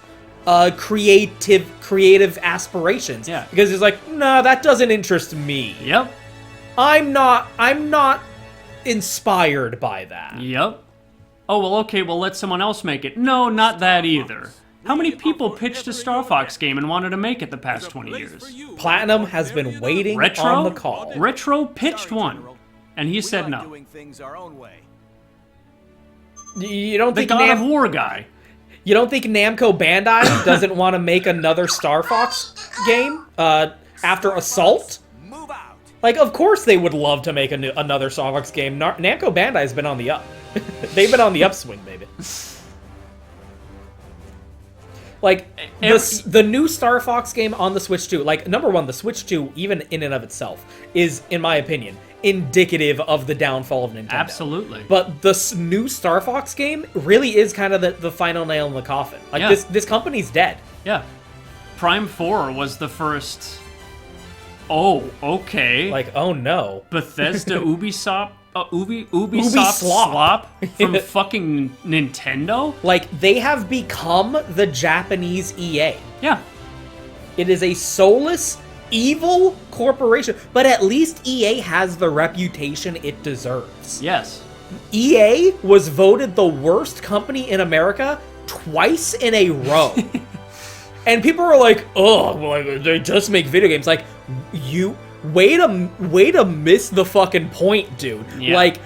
creative aspirations. Yeah. Because he's like, nah, that doesn't interest me. Yep. I'm not inspired by that. Yep. Oh, well, okay, well, let someone else make it. No, not that either. How many people pitched a Star Fox game and wanted to make it the past 20 years? Platinum has been waiting Retro? on the call. Retro pitched one, and he said no. Doing things our own way. You don't The think God of War guy. You don't think Namco Bandai doesn't want to make another Star Fox game after Assault? Move out. Like, of course they would love to make another Star Fox game. Namco Bandai's been on the up. They've been on the upswing, baby. Like, the new Star Fox game on the Switch 2, like, number one, the Switch 2, even in and of itself, is, in my opinion, indicative of the downfall of Nintendo. Absolutely. But the new Star Fox game really is kind of the final nail in the coffin. Like, this company's dead. Yeah. Prime 4 was the first... Oh, okay. Like, oh no. Bethesda Ubisoft... Ubisoft slop from fucking Nintendo? Like, they have become the Japanese EA. Yeah. It is a soulless, evil corporation, but at least EA has the reputation it deserves. Yes. EA was voted the worst company in America twice in a row. And people were like, oh, well, they just make video games. Like, you... Way to miss the fucking point, dude. Yeah. Like,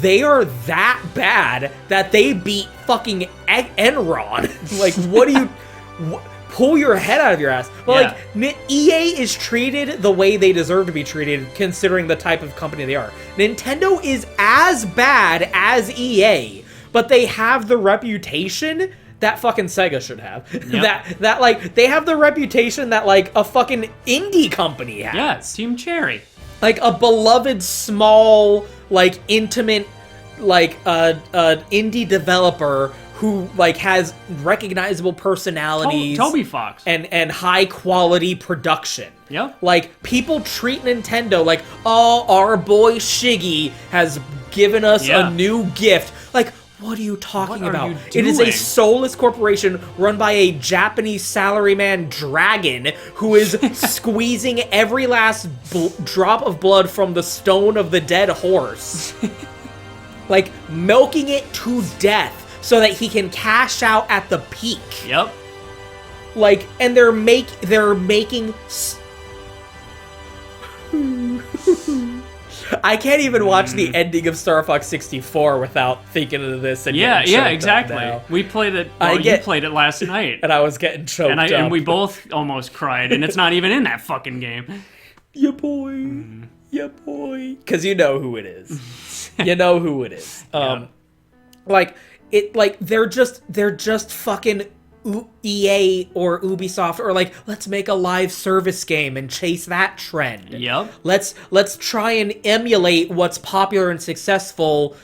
they are that bad that they beat fucking Enron. Like, what do you... pull your head out of your ass. But, like, EA is treated the way they deserve to be treated, considering the type of company they are. Nintendo is as bad as EA, but they have the reputation that fucking Sega should have. Yep. that like, they have the reputation that, like, a fucking indie company has. Yeah, Team Cherry. Like, a beloved, small, like, intimate, like, indie developer who, like, has recognizable personalities. Toby Fox. And high-quality production. Yep. Like, people treat Nintendo like, oh, our boy Shiggy has given us a new gift. Like, what are you talking about? It is a soulless corporation run by a Japanese salaryman dragon who is squeezing every last drop of blood from the stone of the dead horse. Like, milking it to death so that he can cash out at the peak. Yep. Like, and they're making... I can't even watch the ending of Star Fox 64 without thinking of this. And yeah, getting choked exactly. up now. We played it. Well, you played it last night, and I was getting choked up. And we both almost cried, and it's not even in that fucking game. Yeah, boy. Yeah, boy. Because you know who it is. You know who it is. Like they're just fucking EA or Ubisoft, or like, let's make a live service game and chase that trend. Yep. Let's try and emulate what's popular and successful,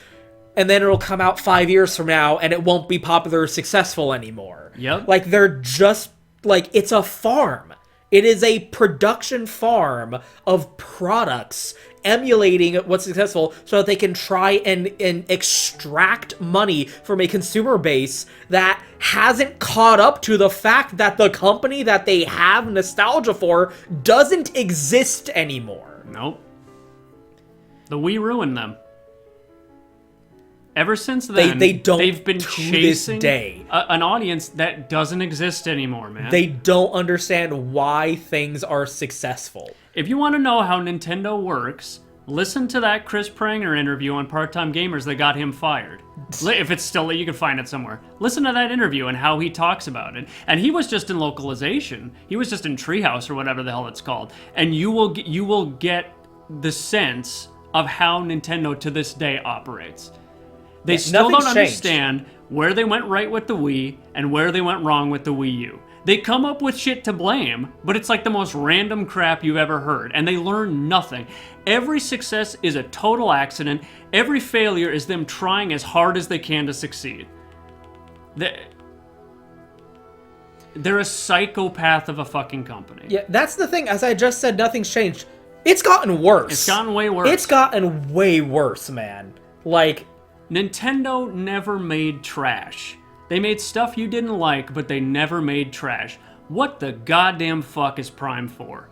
and then it'll come out 5 years from now and it won't be popular or successful anymore. Yep. Like, they're just, like, it's a farm. It is a production farm of products emulating what's successful so that they can try and extract money from a consumer base that hasn't caught up to the fact that the company that they have nostalgia for doesn't exist anymore. Nope. The Wii ruined them. Ever since then, they've been chasing an audience that doesn't exist anymore, man. They don't understand why things are successful. If you want to know how Nintendo works, listen to that Chris Pranger interview on Part-Time Gamers that got him fired. If it's still, you can find it somewhere. Listen to that interview and how he talks about it. And he was just in localization. He was just in Treehouse or whatever the hell it's called. And you will get the sense of how Nintendo to this day operates. They still don't understand where they went right with the Wii and where they went wrong with the Wii U. They come up with shit to blame, but it's like the most random crap you've ever heard, and they learn nothing. Every success is a total accident. Every failure is them trying as hard as they can to succeed. They're a psychopath of a fucking company. Yeah, that's the thing. As I just said, nothing's changed. It's gotten worse. It's gotten way worse. It's gotten way worse, man. Like... Nintendo never made trash. They made stuff you didn't like, but they never made trash. What the goddamn fuck is Prime 4?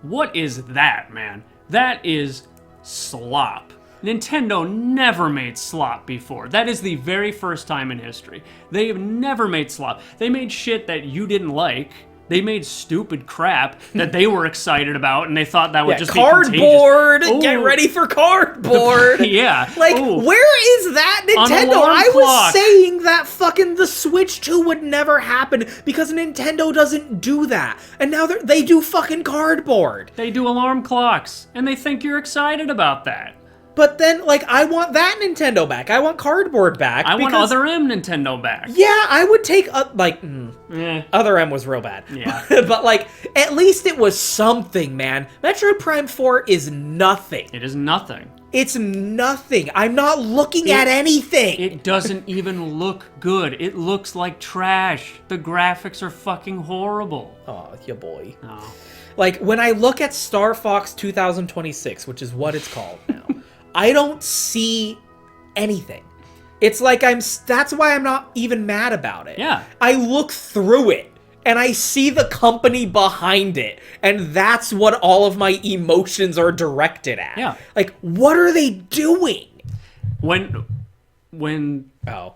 What is that, man? That is slop. Nintendo never made slop before. That is the very first time in history. They have never made slop. They made shit that you didn't like. They made stupid crap that they were excited about, and they thought that would just cardboard! Be contagious. Get ready for cardboard! Yeah. Like, where is that Nintendo? I was saying that fucking the Switch 2 would never happen because Nintendo doesn't do that. And now they do fucking cardboard. They do alarm clocks, and they think you're excited about that. But then, like, I want that Nintendo back. I want Cardboard back. I want because- Other M Nintendo back. Yeah, I would take, Eh. Other M was real bad. Yeah. But, like, at least it was something, man. Metroid Prime 4 is nothing. It is nothing. It's nothing. I'm not looking at anything. It doesn't even look good. It looks like trash. The graphics are fucking horrible. Oh, your boy. Oh. Like, when I look at Star Fox 2026, which is what it's called now, I don't see anything. It's like that's why I'm not even mad about it. Yeah. I look through it, and I see the company behind it, and that's what all of my emotions are directed at. Yeah. Like, what are they doing? When Oh.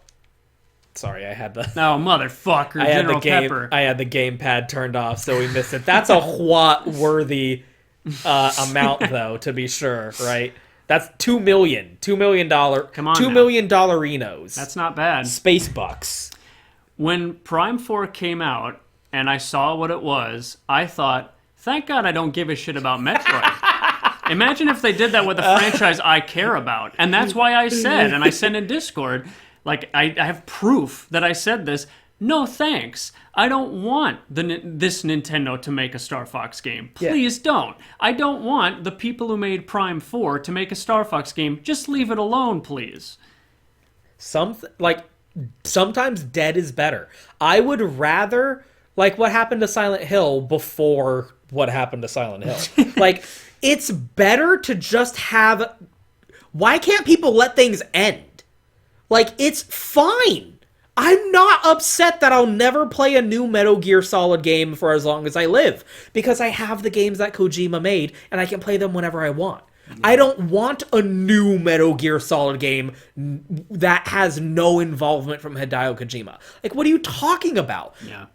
Sorry, I had the... oh motherfucker, I had General the game. Pepper. I had the gamepad turned off, so we missed it. That's a what-worthy amount, though, to be sure, right? That's $2 million. $2 million. Come on $2 now. million dollarinos. That's not bad. Space bucks. When Prime 4 came out and I saw what it was, I thought, thank God I don't give a shit about Metroid. Imagine if they did that with a franchise I care about. And that's why I said, and I sent in Discord, like, I have proof that I said this, no thanks. I don't want this Nintendo to make a Star Fox game. Please don't. I don't want the people who made Prime 4 to make a Star Fox game. Just leave it alone, please. Sometimes dead is better. I would rather, like, what happened to Silent Hill before what happened to Silent Hill. Like, it's better to just have... Why can't people let things end? Like, it's fine. I'm not upset that I'll never play a new Metal Gear Solid game for as long as I live, because I have the games that Kojima made, and I can play them whenever I want. I don't want a new Metal Gear Solid game that has no involvement from Hideo Kojima. Like, what are you talking about? Yeah.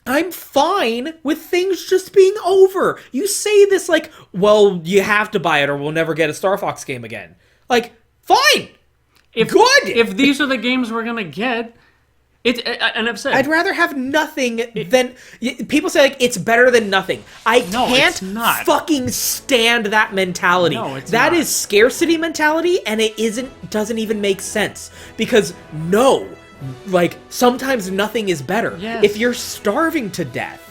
I'm fine with things just being over. You say this like, well, you have to buy it or we'll never get a Star Fox game again. Like, fine. Good. If these are the games we're gonna get, and I've said I'd rather have nothing than... People say, like, it's better than nothing. No, can't it's not. fucking stand that mentality. No, it's That not. is scarcity mentality, and it doesn't even make sense. Because, no, like, sometimes nothing is better. Yes. If you're starving to death,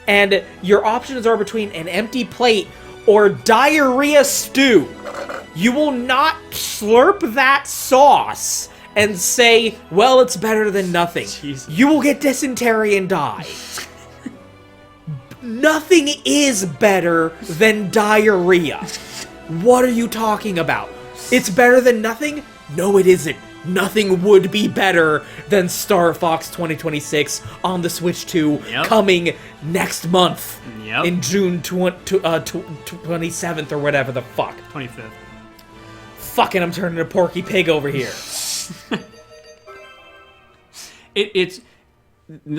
and your options are between an empty plate or diarrhea stew, you will not slurp that sauce and say, well, it's better than nothing. Jesus. You will get dysentery and die. Nothing is better than diarrhea. What are you talking about? It's better than nothing? No, it isn't. Nothing would be better than Star Fox 2026 on the Switch 2 Yep. coming next month Yep. in June 27th or whatever the fuck. 25th. Fucking, I'm turning a Porky Pig over here. This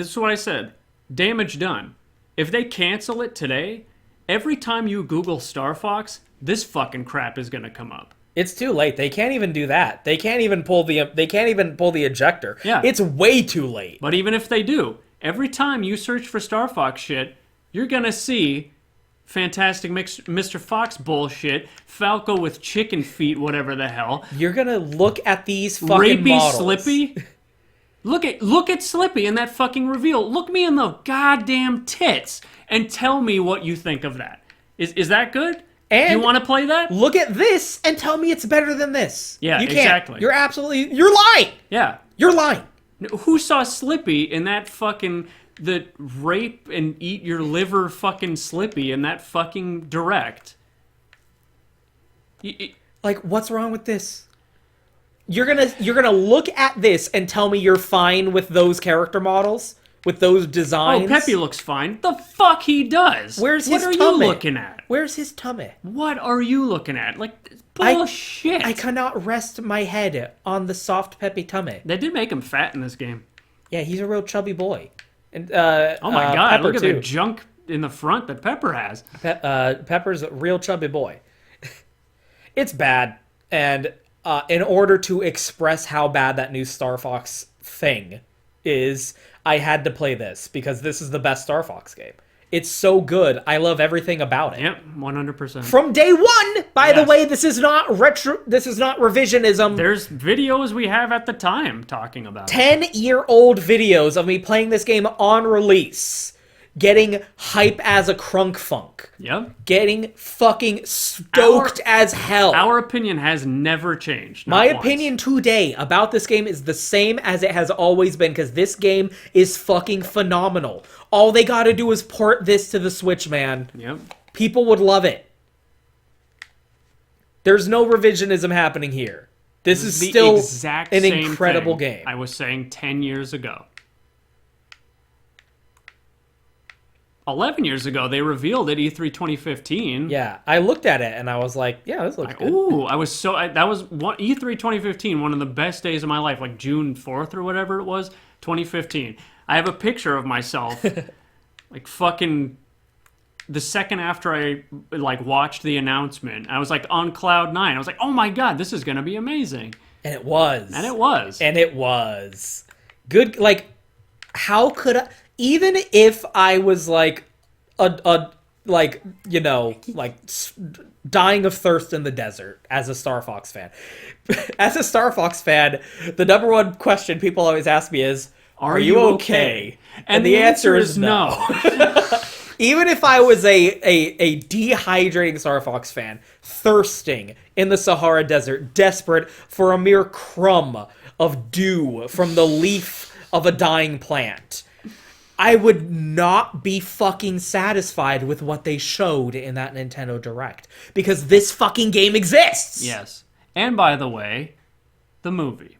is what I said. Damage done. If they cancel it today, every time you Google Star Fox, this fucking crap is gonna come up. It's too late. They can't even do that. They can't even pull the ejector. Yeah. It's way too late. But even if they do, every time you search for Star Fox shit, you're gonna see Fantastic Mr. Fox bullshit, Falco with chicken feet, whatever the hell, You're gonna look at these fucking Rapey models. Slippy. Look at Slippy in that fucking reveal. Look me in the goddamn tits and tell me what you think of that. Is that good? And you want to play that? Look at this and tell me it's better than this. Yeah, you can't. exactly. You're lying. Yeah. You're lying. Who saw Slippy in that fucking the rape and eat your liver fucking Slippy in that fucking direct? Like, what's wrong with this? You're gonna look at this and tell me you're fine with those character models, with those designs. Oh, Peppy looks fine. The fuck he does. Where's what his are tummy? you looking at? Where's his tummy? What are you looking at? Like bullshit. I cannot rest my head on the soft Peppy tummy. They did make him fat in this game. Yeah, he's a real chubby boy. And Oh my god! Pepper Look at too. the junk in the front that Pepper has. Pepper's a real chubby boy. It's bad, and in order to express how bad that new Star Fox thing is, I had to play this because this is the best Star Fox game. It's so good. I love everything about it. Yep, 100%. From day one, by the Yes. way, this is not revisionism. There's videos we have at the time talking about it. 10-year-old videos of me playing this game on release, getting hype as a crunk funk, Yep. getting fucking stoked as hell. Our opinion has never changed. not My once. opinion today about this game is the same as it has always been, because this game is fucking phenomenal. All they gotta do is port this to the Switch, man. Yep. People would love it. There's no revisionism happening here. This is The still exact an same incredible thing game. I was saying 10 years ago. 11 years ago, they revealed it E3 2015. Yeah, I looked at it and I was like, yeah, this looks good. Ooh, that was E3 2015, one of the best days of my life, like June 4th or whatever it was, 2015. I have a picture of myself, like fucking the second after I like watched the announcement. I was like on cloud nine. I was like, oh my god, this is gonna be amazing. And it was. And it was. And it was. Good, like, how could I, even if I was like, like, you know, like, dying of thirst in the desert as a Star Fox fan. As a Star Fox fan, the number one question people always ask me is, are you okay? And the answer is no. Even if I was a dehydrating Star Fox fan, thirsting in the Sahara Desert, desperate for a mere crumb of dew from the leaf of a dying plant, I would not be fucking satisfied with what they showed in that Nintendo Direct. Because this fucking game exists! Yes. And by the way, the movie.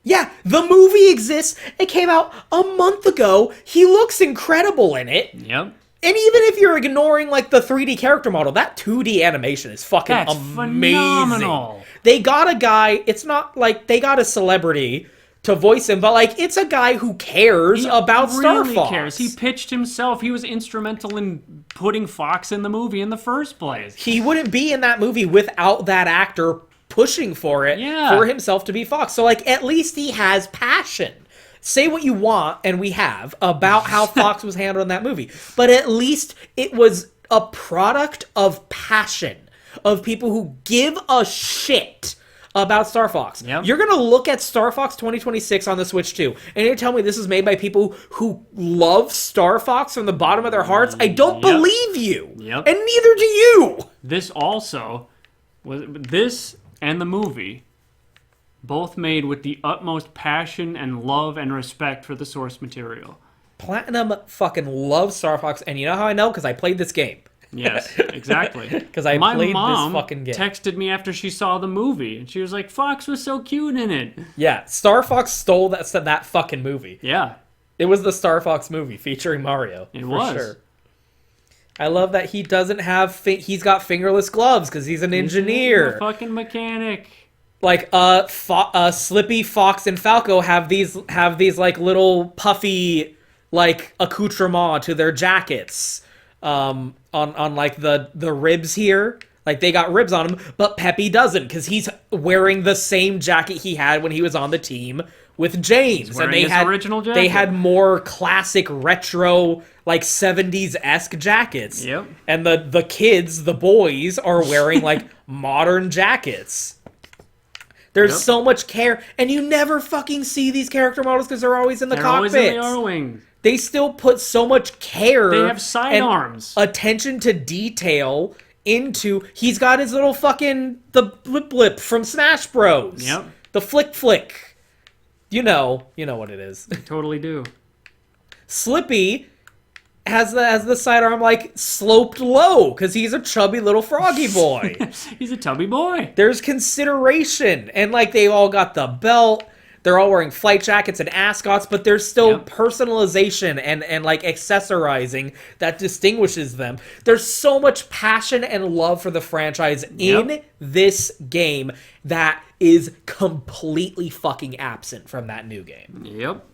Yeah, the movie exists. It came out a month ago. He looks incredible in it. Yep. And even if you're ignoring, like, the 3D character model, that 2D animation is fucking That's amazing. phenomenal. They got a guy, it's not like they got a celebrity to voice him, but, like, it's a guy who cares about Star Fox. Cares. He pitched himself. He was instrumental in putting Fox in the movie in the first place. He wouldn't be in that movie without that actor pushing for it, for himself to be Fox. So, like, at least he has passion. Say what you want, and we have, about how Fox was handled in that movie. But at least it was a product of passion, of people who give a shit about Star Fox. Yep. You're going to look at Star Fox 2026 on the Switch 2, and you're telling me this is made by people who love Star Fox from the bottom of their hearts? I don't believe you. Yep. And neither do you. This also, this and the movie, both made with the utmost passion and love and respect for the source material. Platinum fucking loves Star Fox, and you know how I know? Because I played this game. Yes, exactly. Because I My played mom this fucking game. texted me after she saw the movie, and she was like, Fox was so cute in it. Yeah, Star Fox stole that fucking movie. Yeah. It was the Star Fox movie featuring Mario. It for was. Sure. I love that he doesn't have... he's got fingerless gloves because he's an engineer. He's a fucking mechanic. Like, Slippy, Fox, and Falco have these like little puffy like accoutrement to their jackets. On like the ribs here. Like, they got ribs on him, but Peppy doesn't, because he's wearing the same jacket he had when he was on the team with James. He's wearing his original jacket. They had more classic retro, like 70s-esque jackets. Yep. And the kids, the boys, are wearing like modern jackets. There's so much care, and you never fucking see these character models because they're always in the cockpits. Always in the R-Wing. They still put so much care. They have sidearms. Attention to detail into. He's got his little fucking the blip blip from Smash Bros. Yep. The flick flick. You know what it is. I totally do. Slippy has the sidearm like sloped low because he's a chubby little froggy boy. He's a tubby boy. There's consideration, and like they all got the belt. They're all wearing flight jackets and ascots, but there's still personalization and like accessorizing that distinguishes them. There's so much passion and love for the franchise in this game that is completely fucking absent from that new game. Yep.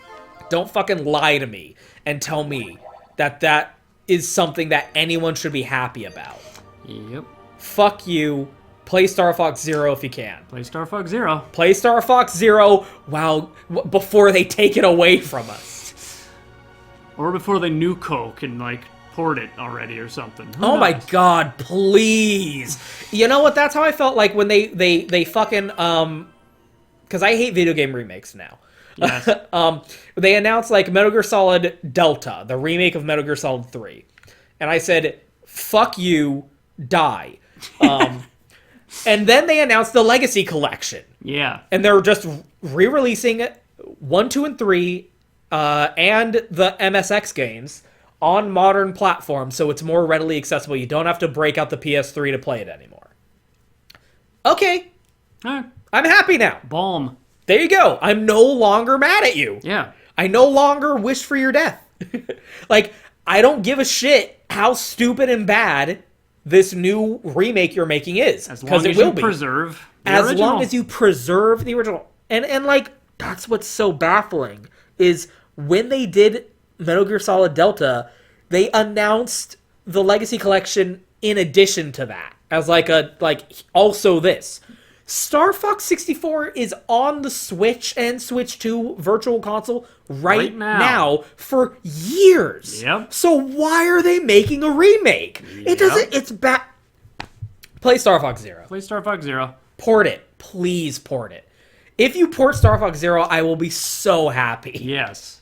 Don't fucking lie to me and tell me that is something that anyone should be happy about. Yep. Fuck you. Play Star Fox Zero if you can. Play Star Fox Zero. Play Star Fox Zero before they take it away from us. Or before they nuke Coke and, like, port it already or something. Who Oh my knows? god, please. You know what? That's how I felt like when they fucking because I hate video game remakes now. Yes. They announced like Metal Gear Solid Delta, the remake of Metal Gear Solid 3. And I said, "Fuck you, die." And then they announced the Legacy Collection. Yeah. And they're just re-releasing 1, 2, and 3 and the MSX games on modern platforms, so it's more readily accessible. You don't have to break out the PS3 to play it anymore. Okay, Alright. I'm happy now. Balm. There you go. I'm no longer mad at you. Yeah. I no longer wish for your death. Like, I don't give a shit how stupid and bad this new remake you're making is. As long as it will you be. preserve the As original. long as you preserve the original. And like, that's what's so baffling, is when they did Metal Gear Solid Delta, they announced the Legacy Collection in addition to that. As also this. Star Fox 64 is on the Switch and Switch 2 Virtual Console right now for years. Yep. So why are they making a remake? It doesn't, it's bad. Play Star Fox Zero. Play Star Fox Zero. Port it. Please port it. If you port Star Fox Zero, I will be so happy. Yes.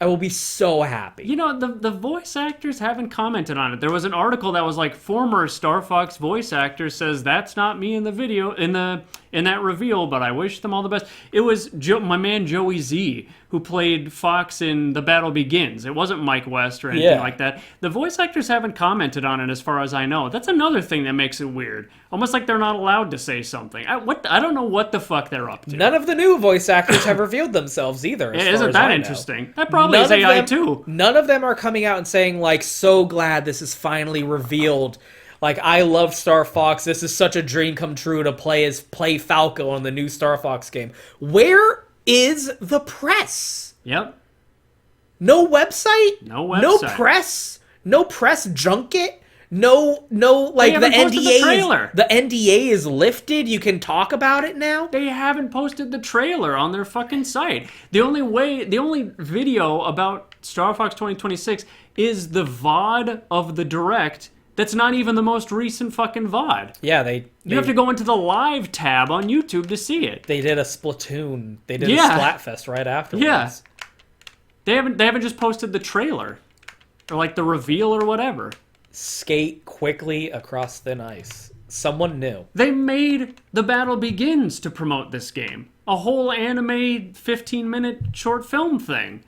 I will be so happy. You know, the voice actors haven't commented on it. There was an article that was like, former Star Fox voice actor says that's not me in the video, in that reveal, but I wish them all the best. It was my man Joey Z, who played Fox in The Battle Begins. It wasn't Mike West or anything like that. The voice actors haven't commented on it as far as I know. That's another thing that makes it weird. Almost like they're not allowed to say something. I don't know what the fuck they're up to. None of the new voice actors have revealed themselves either. As far Isn't as that I know. interesting? That probably is AI too. None of them are coming out and saying, like, so glad this is finally revealed. Like, I love Star Fox. This is such a dream come true to play Falco on the new Star Fox game. Where is the press? Yep. No website? No website. No press? No press junket? No, like, the haven't posted the NDA trailer. the NDA is lifted. You can talk about it now. They haven't posted the trailer on their fucking site. The only video about Star Fox 2026 is the VOD of the Direct. That's not even the most recent fucking VOD. Yeah, You have to go into the live tab on YouTube to see it. They did a Splatoon. They did Yeah. a Splatfest right afterwards. Yeah. They haven't just posted the trailer or like the reveal or whatever. Skate quickly across thin ice. Someone knew. They made The Battle Begins to promote this game. A whole anime 15-minute short film thing.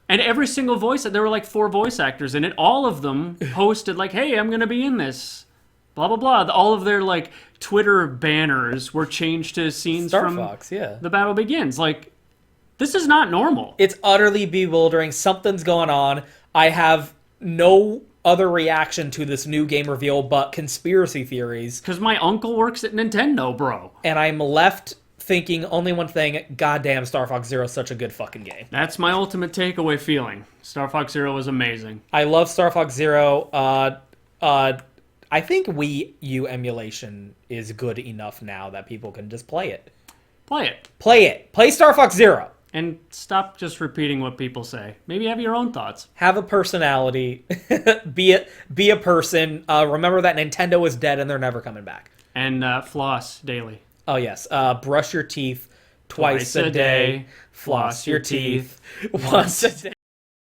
And every single voice, there were like 4 voice actors in it. All of them posted like, hey, I'm going to be in this. Blah, blah, blah. All of their like Twitter banners were changed to scenes Star from Fox, yeah. The Battle Begins. Like, this is not normal. It's utterly bewildering. Something's going on. I have no other reaction to this new game reveal but conspiracy theories. Because my uncle works at Nintendo, bro. And I'm left thinking only one thing. Goddamn, Star Fox Zero is such a good fucking game. That's my ultimate takeaway feeling. Star Fox Zero was amazing. I love Star Fox Zero. I think Wii U emulation is good enough now that people can just play it. Play it. Play it. Play Star Fox Zero. And stop just repeating what people say. Maybe have your own thoughts. Have a personality. be a person. Remember that Nintendo is dead and they're never coming back. And floss daily. Oh, yes. Brush your teeth twice a day. Floss your teeth once a day.